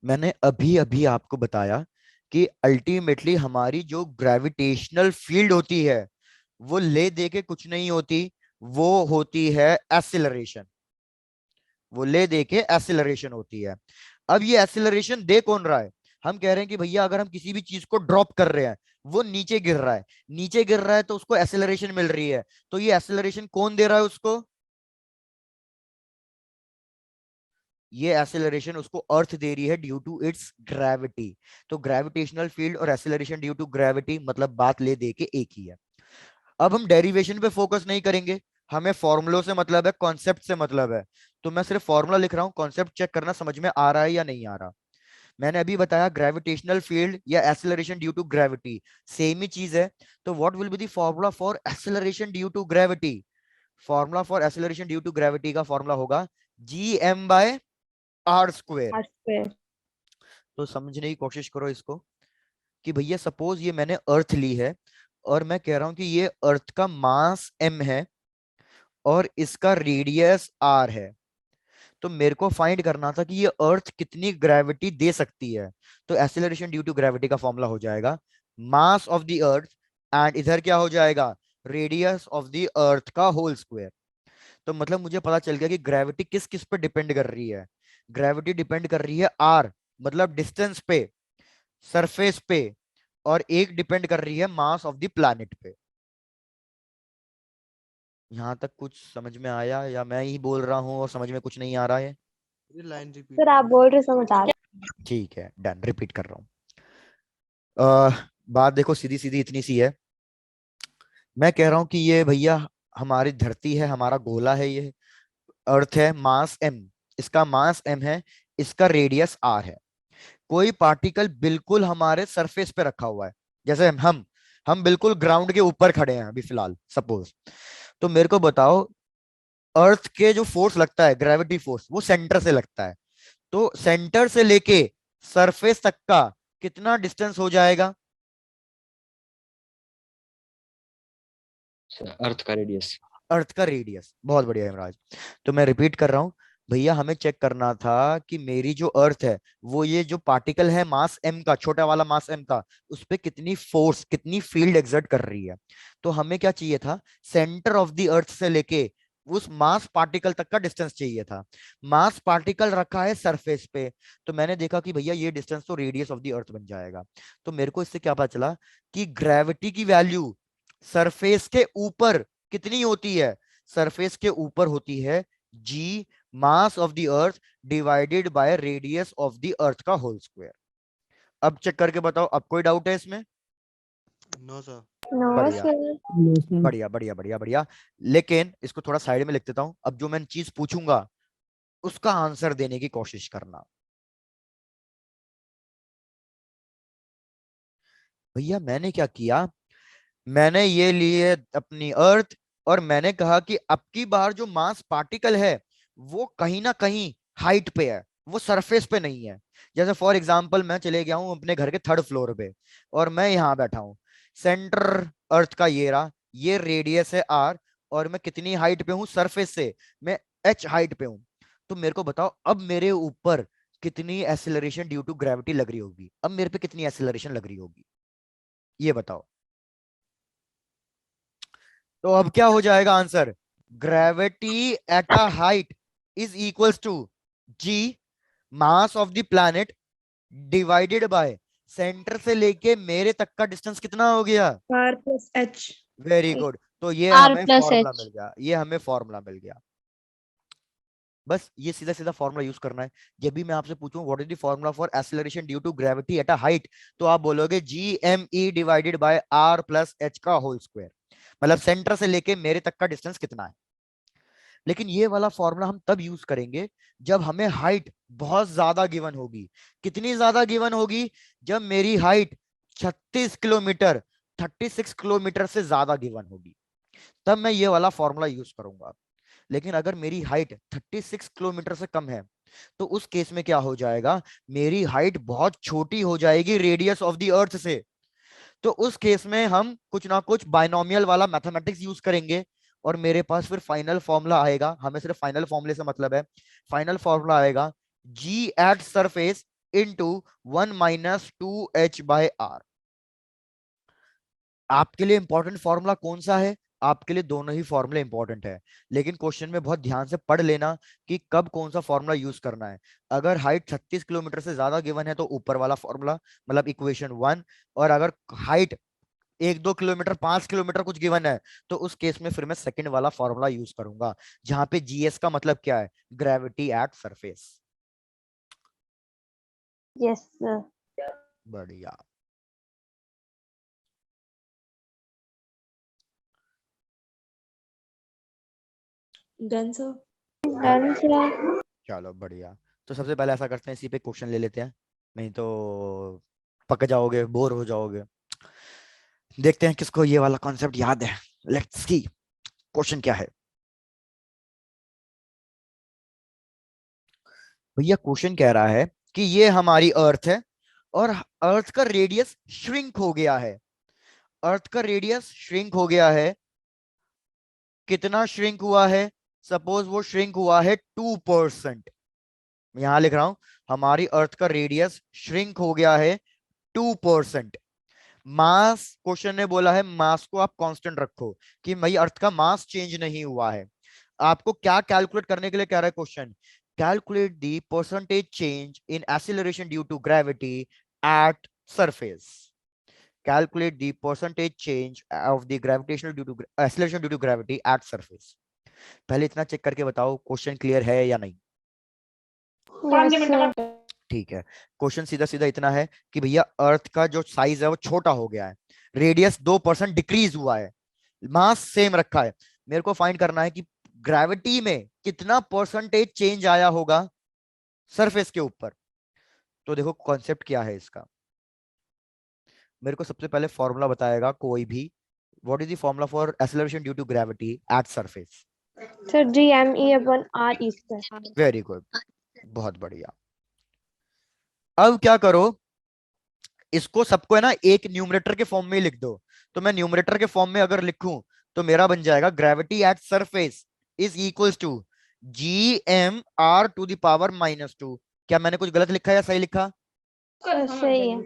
मैंने अभी अभी आपको बताया कि अल्टीमेटली हमारी जो ग्रेविटेशनल फील्ड होती है वो ले दे के कुछ नहीं होती, वो होती है एक्सेलरेशन। वो ले दे के एक्सेलरेशन होती है। अब ये एक्सेलरेशन दे कौन रहा है? हम कह रहे हैं कि भैया अगर हम किसी भी चीज को ड्रॉप कर रहे हैं, वो नीचे गिर रहा है, नीचे गिर रहा है तो उसको एक्सेलरेशन मिल रही है। तो ये एक्सेलरेशन कौन दे रहा है उसको? ये एक्सेलरेशन उसको अर्थ दे रही है ड्यू टू इट्स ग्रेविटी। तो ग्रेविटेशनल फील्ड और एक्सेलरेशन ड्यू टू ग्रेविटी मतलब बात ले दे के एक ही है। अब हम डेरिवेशन पे फोकस नहीं करेंगे, हमें फॉर्मूलों से मतलब है, कॉन्सेप्ट से मतलब है। तो मैं सिर्फ फॉर्मूला लिख रहा हूं, कॉन्सेप्ट चेक करना समझ में आ रहा है या नहीं आ रहा। मैंने अभी बताया ग्रेविटेशनल फील्ड या acceleration due to gravity same ही चीज है। तो what will be the formula for acceleration due to gravity? Formula for acceleration due to gravity का फॉर्मूला होगा Gm/r स्क्वायर। R square. तो समझने की कोशिश करो इसको कि भैया सपोज ये मैंने अर्थ ली है और मैं कह रहा हूं कि ये अर्थ का मास m है और इसका रेडियस r है। तो मेरे को फाइंड करना था कि ये अर्थ कितनी ग्रेविटी दे सकती है। तो एक्सेलरेशन ड्यू टू ग्रेविटी का फॉर्मूला हो जाएगा मास ऑफ द अर्थ एंड इधर क्या हो जाएगा, रेडियस ऑफ द अर्थ का होल स्क्वायर। तो मतलब मुझे पता चल गया कि ग्रेविटी किस किस पे डिपेंड कर रही है। ग्रेविटी डिपेंड कर रही है आर मतलब डिस्टेंस पे, सरफेस पे, और एक डिपेंड कर रही है मास ऑफ द प्लैनेट पे। यहां तक कुछ समझ में आया या मैं ही बोल रहा हूं और समझ में कुछ नहीं आ रहा है? लाइन रिपीट Sir, आप बोल रहे समझ आ रहा ठीक है, डन, रिपीट कर रहा हूं। बात देखो सीधी सीधी इतनी सी है। मैं कह रहा हूं कि ये भैया हमारी धरती है, हमारा गोला है, ये अर्थ है, मास m, इसका मास m है, इसका रेडियस r है। कोई पार्टिकल बिल्कुल हमारे सरफेस पे रखा हुआ है, जैसे हम बिल्कुल ग्राउंड के ऊपर खड़े हैं अभी फिलहाल सपोज, तो मेरे को बताओ अर्थ के जो फोर्स लगता है ग्रेविटी फोर्स वो सेंटर से लगता है, तो सेंटर से लेके सरफेस तक का कितना डिस्टेंस हो जाएगा? अर्थ का रेडियस। अर्थ का रेडियस। बहुत बढ़िया हेमराज। तो मैं रिपीट कर रहा हूं भैया, हमें चेक करना था कि मेरी जो अर्थ है वो ये जो पार्टिकल है मास m का, छोटा वाला मास m का, उस पे कितनी फोर्स कितनी फील्ड एक्सर्ट कर रही है। तो हमें क्या चाहिए था? सेंटर ऑफ द अर्थ से लेके उस मास पार्टिकल तक का डिस्टेंस चाहिए था। मास पार्टिकल रखा है सरफेस पे, तो मैंने देखा कि भैया ये डिस्टेंस तो रेडियस ऑफ द अर्थ बन जाएगा। तो मेरे को इससे क्या पता चला कि ग्रेविटी की वैल्यू सरफेस के ऊपर कितनी होती है? सरफेस के ऊपर होती है G mass of the earth divided by radius of the earth का होल स्क्वायर। अब चेक करके बताओ, अब कोई डाउट है इसमें? No sir. नो बढ़िया सर। No sir. बढ़िया बढ़िया बढ़िया बढ़िया। लेकिन इसको थोड़ा साइड में लिख देता हूं, अब जो मैं चीज पूछूंगा उसका आंसर देने की कोशिश करना। भैया मैंने क्या किया, मैंने ये लिए अपनी अर्थ और मैंने कहा कि अब की बार जो मास पार्टिकल है वो कहीं ना कहीं हाइट पे है, वो सरफेस पे नहीं है। जैसे फॉर एग्जांपल मैं चले गया हूं अपने घर के 3rd फ्लोर पे और मैं यहां बैठा हूं, सेंटर अर्थ का ये रहा, ये रेडियस है r, और मैं कितनी हाइट पे हूं सरफेस से? मैं h हाइट पे हूं। तो मेरे को बताओ अब मेरे ऊपर कितनी एक्सेलरेशन ड्यू टू ग्रेविटी लग रही होगी, अब मेरे पे कितनी एक्सेलरेशन लग रही होगी, ये बताओ। तो अब क्या हो जाएगा answer? Gravity at a height is equals to G mass of the planet divided by centre से लेके मेरे तक का डिस्टेंस कितना हो गया? R plus H। Very good. तो ये R हमें plus फॉर्मूला H। मिल गया, ये हमें फॉर्मूला मिल गया। बस ये सीधा सीधा फॉर्मूला यूज करना है। जब भी मैं आपसे पूछूं what is the formula for acceleration due to gravity at a height, तो आप बोलोगे GME divided by R plus H का होल स्क्वायर, मतलब सेंटर से लेके मेरे तक का डिस्टेंस कितना है। लेकिन ये वाला फॉर्मूला हम तब यूज करेंगे जब हमें हाइट बहुत ज्यादा गिवन होगी। कितनी ज्यादा गिवन होगी? जब मेरी हाइट 36 किलोमीटर 36 किलोमीटर से ज्यादा गिवन होगी, तब मैं ये वाला फॉर्मूला यूज करूंगा। लेकिन अगर मेरी हाइट 36 किलोमीटर से कम है तो उस केस में क्या हो जाएगा? मेरी हाइट बहुत छोटी हो जाएगी रेडियस ऑफ द अर्थ से। तो उस केस में हम कुछ ना कुछ बाइनोमियल वाला मैथमेटिक्स यूज करेंगे और मेरे पास फिर फाइनल फॉर्मूला आएगा। हमें सिर्फ फाइनल फॉर्मूले से मतलब है। फाइनल फॉर्मूला आएगा जी एट सरफेस इंटू 1 - 2h/r। आपके लिए इंपॉर्टेंट फॉर्मूला कौन सा है? आपके लिए दोनों ही फॉर्मूले इंपॉर्टेंट है, लेकिन क्वेश्चन में बहुत ध्यान से पढ़ लेना कि कब कौन सा फॉर्मूला यूज करना है। अगर हाइट 36 किलोमीटर से ज्यादा गिवन है तो ऊपर वाला फॉर्मूला, मतलब इक्वेशन 1। और अगर हाइट 1-2 किलोमीटर 5 किलोमीटर कुछ गिवन है तो उस केस में फिर मैं सेकंड वाला फॉर्मूला यूज करूंगा, जहां पे जीएस का मतलब क्या है? Gravity at surface. Yes sir. बढ़िया। Done, sir. Done sir. चलो बढ़िया। तो सबसे पहले ऐसा करते हैं, इसी पे क्वेश्चन ले लेते हैं, नहीं तो पक जाओगे, बोर हो जाओगे। देखते हैं किसको ये वाला कॉन्सेप्ट याद है। लेट्स सी क्वेश्चन क्या है। भैया क्वेश्चन कह रहा है कि ये हमारी अर्थ है और अर्थ का रेडियस श्रिंक हो गया है। अर्थ का रेडियस श्रिंक हो गया है। कितना श्रिंक हुआ है? सपोज वो श्रिंक हुआ है 2%। यहां लिख रहा हूं हमारी अर्थ का रेडियस श्रिंक हो गया है 2%। मास, क्वेश्चन ने बोला है मास को आप कांस्टेंट रखो कि भाई अर्थ का मास चेंज नहीं हुआ है। आपको क्या कैलकुलेट करने के लिए कह रहा है question? Calculate the percentage change in acceleration due to gravity at surface. Calculate the percentage change of the gravitational due to acceleration due to gravity at surface. पहले इतना चेक करके बताओ क्वेश्चन क्लियर है या नहीं। Yes sir. ठीक है। क्वेश्चन सीधा सीधा इतना है कि भैया अर्थ का जो साइज है वो छोटा हो गया है, रेडियस 2% डिक्रीज हुआ है, मास सेम रखा है। मेरे को फाइंड करना है कि ग्रेविटी में कितना परसेंटेज चेंज आया होगा सरफेस के ऊपर। तो देखो कॉन्सेप्ट क्या है इसका। मेरे को सबसे पहले फॉर्मूला बताएगा कोई भी। What is the formula for acceleration due to gravity at surface? Sir, GME/R². Very good, बहुत बढ़िया। अब क्या करो, इसको सबको है ना एक न्यूमरेटर के फॉर्म में ही लिख दो। तो मैं न्यूमरेटर के फॉर्म में अगर लिखूं तो मेरा बन जाएगा gravity at surface is equals to GMR⁻²। क्या मैंने कुछ गलत लिखा है या सही लिखा? सही है।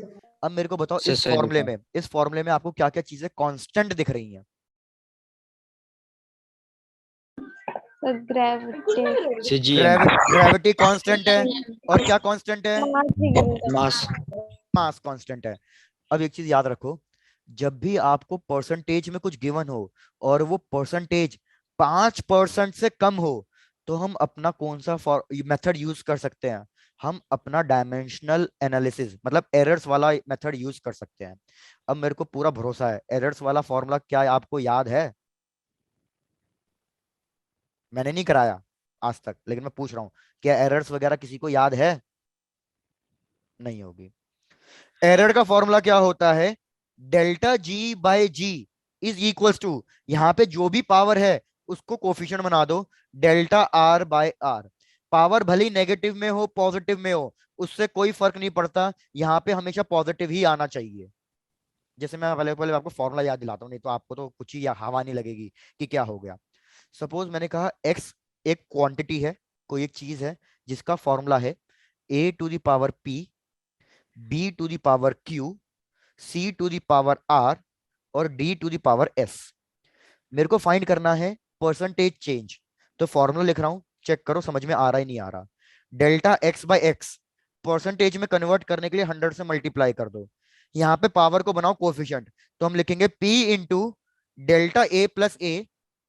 अब मेरे को बताओ सही इस लिखा। फॉर्मूले में, इस फॉर्मूले में आपको क्या क्या चीजें कांस्टेंट दिख रही हैं? Sir gravity CGM gravity constant है, और क्या कांस्टेंट है? मास। मास कांस्टेंट है। अब एक चीज याद रखो, जब भी आपको परसेंटेज में कुछ गिवन हो और वो परसेंटेज 5% से कम हो, तो हम अपना कौन सा मेथड यूज कर सकते हैं? हम अपना डायमेंशनल एनालिसिस मतलब एरर्स वाला मेथड यूज कर सकते हैं। अब मेरे को पूरा भरोसा है, एरर्स वाला फॉर्मूला क्या आपको याद है? मैंने नहीं कराया आज तक, लेकिन मैं पूछ रहा हूं, क्या एरर्स वगैरह किसी को याद है? नहीं होगी। एरर का फॉर्मूला क्या होता है? Delta G by G is equals to, यहां पे जो भी पावर है उसको कोफिशिएंट बना दो, delta R by R. Power भले ही नेगेटिव में हो पॉजिटिव में हो, उससे कोई फर्क नहीं पड़ता, यहाँ पे हमेशा पॉजिटिव ही आना चाहिए। जैसे मैं पहले पहले आपको फॉर्मूला याद दिलाता हूँ, नहीं तो आपको तो कुछ ही हवा नहीं लगेगी कि क्या हो गया। सपोज मैंने कहा x एक क्वांटिटी है, कोई एक चीज है जिसका फॉर्मूला है a⁻p, b⁻q, c⁻r और d⁻s। मेरे को फाइंड करना है परसेंटेज चेंज। तो फॉर्मूला लिख रहा हूं, चेक करो समझ में आ रहा है नहीं आ रहा। Delta x by X percentage में कन्वर्ट करने के लिए 100 से मल्टीप्लाई कर दो। यहाँ पे पावर को बनाओ कोफिशिएंट, तो हम लिखेंगे p into delta a plus a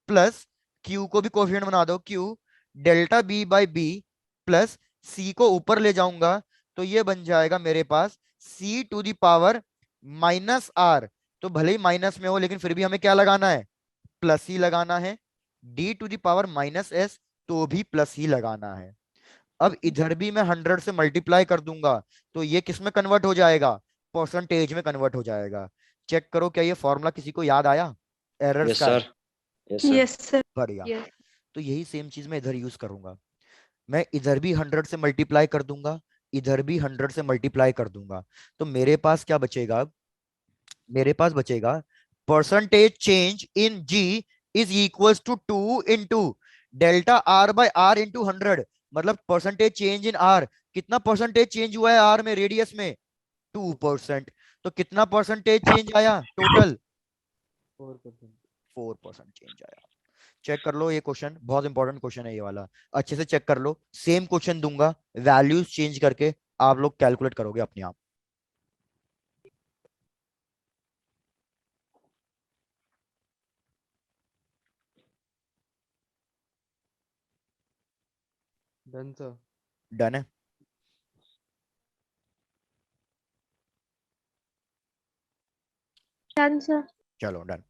plus q को भी कोफिशिएंट बना दो q delta b by b plus c को ऊपर ले जाऊंगा तो ये बन जाएगा मेरे पास c⁻⁻r। तो भले ही माइनस में हो लेकिन फिर भी हमें क्या लगाना है? प्लस ही लगाना है। d⁻⁻s तो भी प्लस ही लगाना है। अब इधर भी मैं 100 से मल्टीप्लाई कर दूंगा तो ये किस में कन्वर्ट हो जाएगा? परसेंटेज में कन्वर्ट हो जाएगा। चेक करो क्या ये फॉर्मूला किसी को याद आया एरर्स यस का? Sir, yes sir. Yes sir. बढ़िया। Yes. तो यही सेम चीज मैं इधर यूज करूंगा। मैं इधर भी 100 से मल्टीप्लाई कर दूंगा, इधर भी 100 से मल्टीप्लाई कर दूंगा। तो मेरे पास क्या बचेगा? मेरे पास बचेगा percentage change in G is equals to 2 into delta R by R into 100। मतलब परसेंटेज चेंज इन आर, कितना परसेंटेज चेंज हुआ है आर में रेडियस में? 2%। तो कितना परसेंटेज चेंज आया टोटल? 4% चेंज आया। चेक कर लो, ये क्वेश्चन बहुत इंपॉर्टेंट क्वेश्चन है ये वाला, अच्छे से चेक कर लो। सेम क्वेश्चन दूंगा, वैल्यूज चेंज करके आप लोग कैलकुलेट करोगे अपने आप। Done sir. डन है? Done, sir. चलो डन।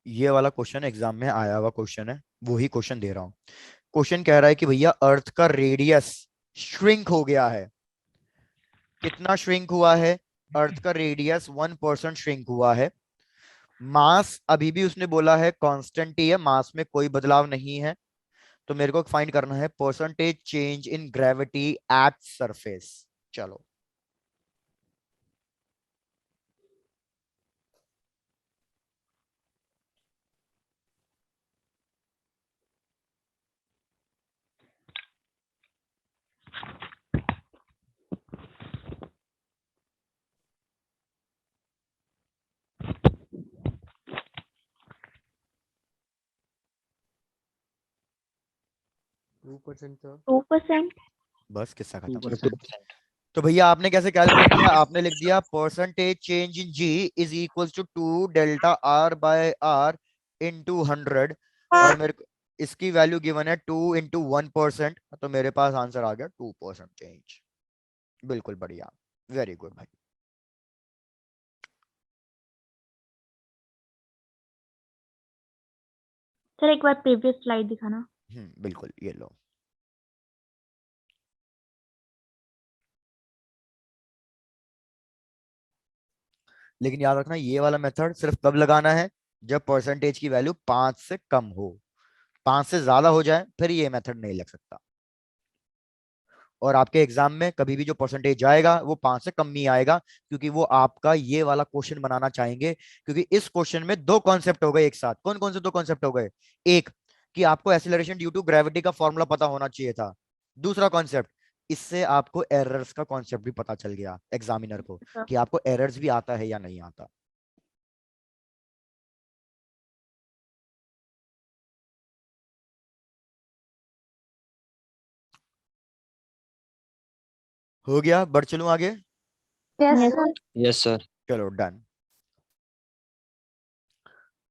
ये वाला क्वेश्चन एग्जाम में आया हुआ क्वेश्चन है, वही क्वेश्चन दे रहा हूं। क्वेश्चन कह रहा है कि भैया अर्थ का रेडियस श्रिंक हो गया है। कितना श्रिंक हुआ है? अर्थ का रेडियस 1% श्रिंक हुआ है। मास अभी भी उसने बोला है कांस्टेंट ही है, मास में कोई बदलाव नहीं है। तो मेरे को फाइंड करना है percentage change in gravity at surface. चलो 2% सर। 2%. बस किस्सा खत्म। 2%। तो भैया आपने कैसे कैलकुलेट किया? आपने लिख दिया percentage change in G is equal to 2 delta R by R into 100, और मेरे को इसकी वैल्यू गिवन है 2 इंटू 1%। तो मेरे पास आंसर आ गया 2% चेंज। बिल्कुल बढ़िया, वेरी गुड भाई। सर एक बार प्रीवियस स्लाइड दिखाना। बिल्कुल, ये लो। लेकिन याद रखना ये वाला मेथड सिर्फ कब लगाना है, जब परसेंटेज की वैल्यू 5 से कम हो। 5 से ज्यादा हो जाए फिर ये मेथड नहीं लग सकता। और आपके एग्जाम में कभी भी जो परसेंटेज आएगा वो 5 से कम ही आएगा, क्योंकि वो आपका ये वाला क्वेश्चन बनाना चाहेंगे। क्योंकि इस क्वेश्चन में दो कॉन्सेप्ट हो गए एक साथ। कौन कौन से दो कॉन्सेप्ट हो गए? एक कि आपको एक्सीलरेशन ड्यू टू ग्रेविटी का फॉर्मूला पता होना चाहिए था। दूसरा कॉन्सेप्ट, इससे आपको एरर्स का कॉन्सेप्ट भी पता चल गया एग्जामिनर को, कि आपको एरर्स भी आता है या नहीं आता। हो गया? बढ़ चलूं आगे? Yes, sir. चलो डन।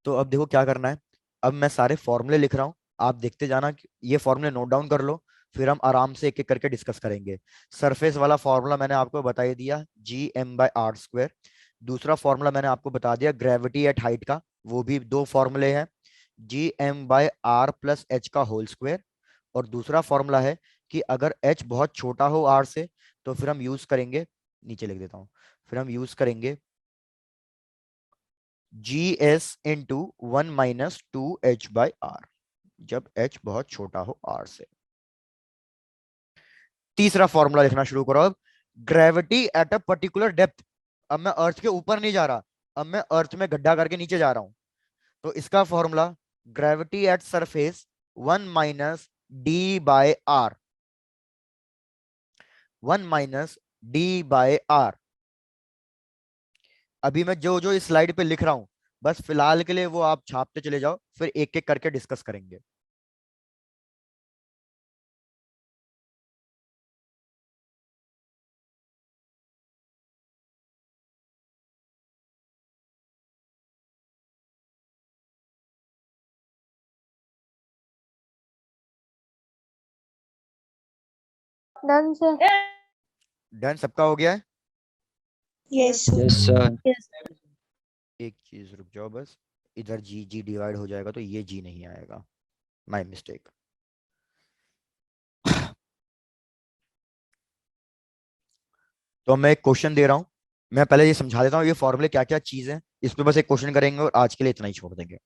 तो अब देखो क्या करना है। अब मैं सारे फॉर्मूले लिख रहा हूं, आप देखते जाना। ये फॉर्मूले नोट डाउन कर लो, फिर हम आराम से एक एक करके डिस्कस करेंगे। सरफेस वाला फॉर्मूला मैंने आपको बता ही दिया, Gm/r²। दूसरा फॉर्मूला मैंने आपको बता दिया ग्रेविटी एट हाइट का, वो भी दो फॉर्मूले हैं, Gm/r+h का होल स्क्वायर। और दूसरा फॉर्मूला है कि अगर h बहुत छोटा हो r से, तो फिर हम यूज करेंगे, नीचे लिख देता हूं, फिर हम यूज करेंगे GS इंटू 1 - 2h/r, जब h बहुत छोटा हो r से। तीसरा फॉर्मूला लिखना शुरू करो अब, gravity at a particular depth. अब मैं अर्थ के ऊपर नहीं जा रहा, अब मैं अर्थ में गड्ढा करके नीचे जा रहा हूं। तो इसका formula gravity at surface 1 - d/r, 1 - d/r। अभी मैं जो जो इस स्लाइड पे लिख रहा हूं, बस फिलहाल के लिए वो आप छापते चले जाओ, फिर एक एक करके डिस्कस करेंगे। Done sir. डन? सबका हो गया है? Yes. Yes, sir. एक चीज रुक जाओ बस, इधर जी जी डिवाइड हो जाएगा तो ये जी नहीं आएगा, माय मिस्टेक। तो मैं एक क्वेश्चन दे रहा हूं, मैं पहले ये समझा देता हूँ ये फॉर्मूले क्या क्या चीज है, इस पे बस एक क्वेश्चन करेंगे और आज के लिए इतना ही छोड़ देंगे।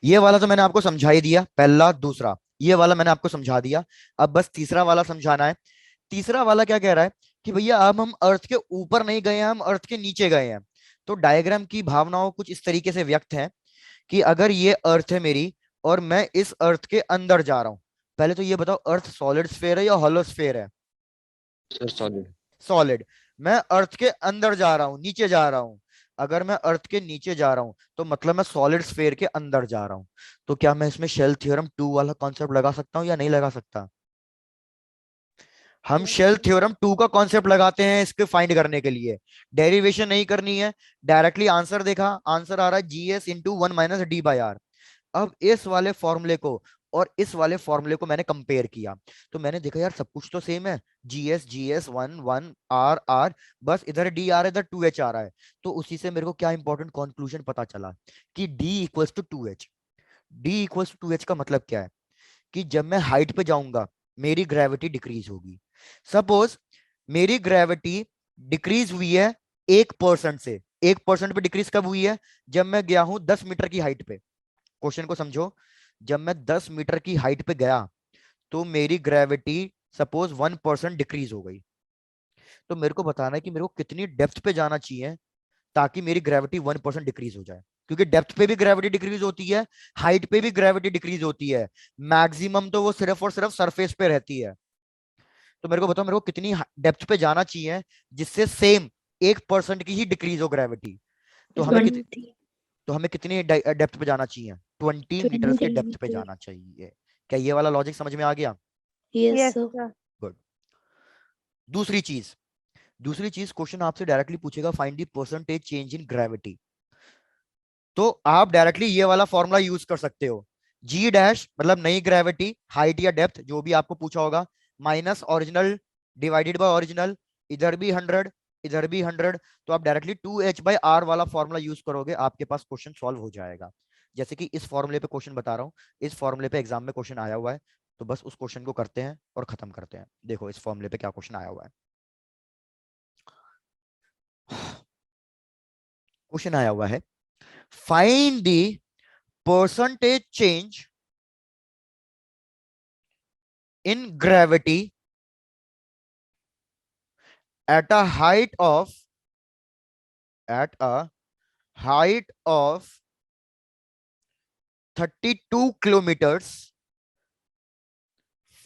ये वाला तो मैंने आपको समझा ही दिया, पहला दूसरा, ये वाला मैंने आपको समझा दिया। अब बस तीसरा वाला समझाना है। तीसरा वाला क्या कह रहा है कि भैया अब हम अर्थ के ऊपर नहीं गए हैं, हम अर्थ के नीचे गए हैं। तो डायग्राम की भावनाओं कुछ इस तरीके से व्यक्त है कि अगर ये अर्थ है मेरी और मैं इस अर्थ के अंदर जा रहा हूं, पहले तो ये बताओ अर्थ सॉलिड स्फीयर है या हॉलो स्फीयर है? Sir, solid. सॉलिड। मैं अर्थ के अंदर जा रहा हूं, नीचे जा रहा हूं। अगर मैं अर्थ के नीचे जा रहा हूं तो मतलब मैं सॉलिड स्फीयर के अंदर जा रहा हूं। तो क्या मैं इसमें शेल थ्योरम 2 वाला कॉन्सेप्ट लगा सकता हूं या नहीं लगा सकता? हम शेल थ्योरम 2 का कॉन्सेप्ट लगाते हैं इसके फाइंड करने के लिए, डेरिवेशन नहीं करनी है, डायरेक्टली आंसर देखा, आंसर आ रहा है GS इंटू 1 - d/r। अब इस वाले फॉर्मूले को और इस वाले फॉर्मूले को मैंने कंपेयर किया, तो मैंने देखा यार सब कुछ तो सेम है, GS 1 1 r, बस इधर D आ रहा है, इधर 2h आ रहा है। तो उसी से मेरे को क्या इंपॉर्टेंट कंक्लूजन पता चला कि D equals to 2h। D equals to 2h का मतलब क्या है कि जब मैं हाइट पे जाऊंगा मेरी ग्रेविटी डिक्रीज होगी। सपोज मेरी ग्रेविटी डिक्रीज हुई है 1% से, 1% पे डिक्रीज कब हुई है? जब मैं गया हूं 10 मीटर की हाइट पे। क्वेश्चन को समझो, जब मैं 10 मीटर की हाइट पे गया तो मेरी ग्रेविटी सपोज 1% डिक्रीज हो गई। तो मेरे को बताना है कि मेरे को कितनी डेप्थ पे जाना चाहिए ताकि मेरी ग्रेविटी 1% डिक्रीज हो जाए, क्योंकि डेप्थ पे भी ग्रेविटी डिक्रीज होती है, हाइट पे भी ग्रेविटी डिक्रीज होती है, मैक्सिमम तो वो सिर्फ और सिर्फ सरफेस पे रहती है। तो मेरे को बताओ मेरे को कितनी डेप्थ पे जाना चाहिए जिससे सेम 1% की ही डिक्रीज हो ग्रेविटी। तो हमें 20. तो हमें कितनी डेप्थ पे जाना चाहिए? 20 मीटर्स के 20 डेप्थ पे meter. जाना चाहिए। क्या ये वाला लॉजिक समझ में आ गया? Yes, yes sir. Sir. Good. दूसरी चीज, दूसरी चीज क्वेश्चन आपसे डायरेक्टली पूछेगा find the percentage change in gravity. तो आप डायरेक्टली ये वाला फॉर्मूला यूज कर सकते हो, G डैश मतलब नई ग्रेविटी, हाइट या डेप्थ जो भी आपको पूछा होगा, minus original divided by original, इधर भी 100 इधर भी 100। तो आप डायरेक्टली 2h/r वाला फॉर्मूला यूज करोगे, आपके पास क्वेश्चन सॉल्व हो जाएगा। जैसे कि इस फॉर्मूले पे क्वेश्चन बता रहा हूँ, इस फॉर्मूले पे एग्जाम में क्वेश्चन आया हुआ है, तो बस उस क्वेश्चन को करते हैं और खत्म करते हैं। देखो इस फॉर्मूले पे क्या क्वेश्चन आया हुआ है। क्वेश्चन आया हुआ है, find the percentage change in gravity at a height of 32 kilometers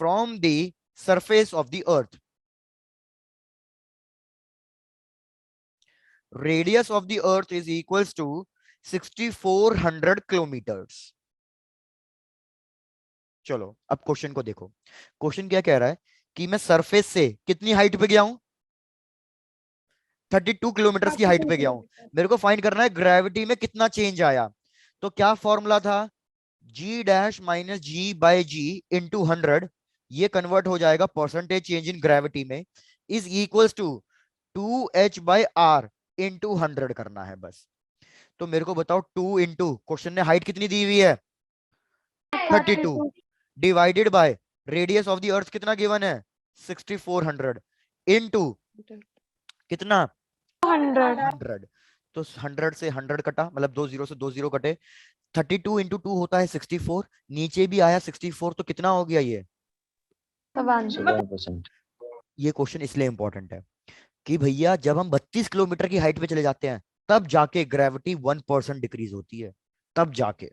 from the surface of the earth. Radius of the earth is equals to 6400 kilometers. चलो अब क्वेश्चन को देखो। क्वेश्चन क्या कह रहा है कि मैं सरफेस से कितनी हाइट पे गया हूं, 32 किलोमीटर की हाइट पे गया हूं। मेरे को फाइंड करना है ग्रेविटी में कितना चेंज आया। तो क्या फॉर्मूला था, g dash minus G by G into 100, ये कन्वर्ट हो जाएगा परसेंटेज चेंज इन ग्रेविटी में, is equals to 2h by R into 100 करना है बस। तो मेरे को बताओ 2 इंटू क्वेश्चन ने हाइट कितनी दी हुई है 32 divided by radius of the अर्थ कितना गिवन है 6400 इनटू कितना 100। तो 100 से 100 कटा, मतलब 2 0 से 2 0 कटे, 32 इंटू 2 होता है 64, नीचे भी आया 64, तो कितना हो गया ये 7%. ये क्वेश्चन इसलिए इंपॉर्टेंट है कि भैया जब हम 32 किलोमीटर की हाइट पे चले जाते हैं तब जाके ग्रेविटी 1% डिक्रीज होती है, तब जाके।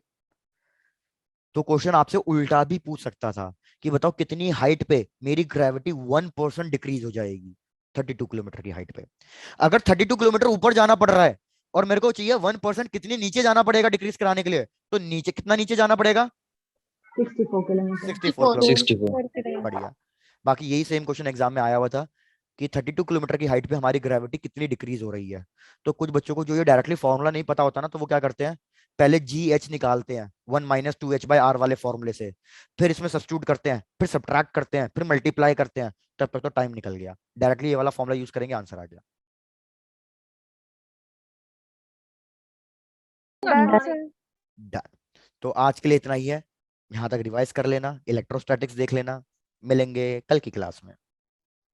तो क्वेश्चन आपसे उल्टा भी पूछ सकता था कि बताओ कितनी हाइट पे मेरी ग्रेविटी 1% डिक्रीज हो जाएगी 32 किलोमीटर की हाइट पे। अगर 32 किलोमीटर ऊपर जाना पड़ रहा है और मेरे को चाहिए 1% कितनी नीचे जाना पड़ेगा डिक्रीज कराने के लिए, तो नीचे कितना नीचे जाना पड़ेगा 64 किलोमीटर। 64 किलोमीटर। 64. बढ़िया। बाकी यही सेम क्वेश्चन एग्जाम में आया हुआ था कि 32 किलोमीटर की हाइट पे हमारी ग्रेविटी कितनी डिक्रीज हो रही है। तो कुछ बच्चों को जो ये डायरेक्टली फॉर्मूला नहीं पता होता ना, तो वो क्या करते हैं, पहले जी एच निकालते हैं 1 माइनस 2h बाई आर वाले फॉर्मूले से, फिर इसमें सब्स्टिट्यूट करते हैं, फिर सब्ट्रैक्ट करते हैं, फिर मल्टीप्लाई करते हैं, तब तक तो टाइम निकल गया। डायरेक्टली ये वाला फॉर्मूला यूज करेंगे, आंसर आ गया। डन। तो आज के लिए इतना ही है, यहां तक रिवाइज कर लेना, इलेक्ट्रोस्टैटिक्स देख लेना। मिलेंगे कल की क्लास में।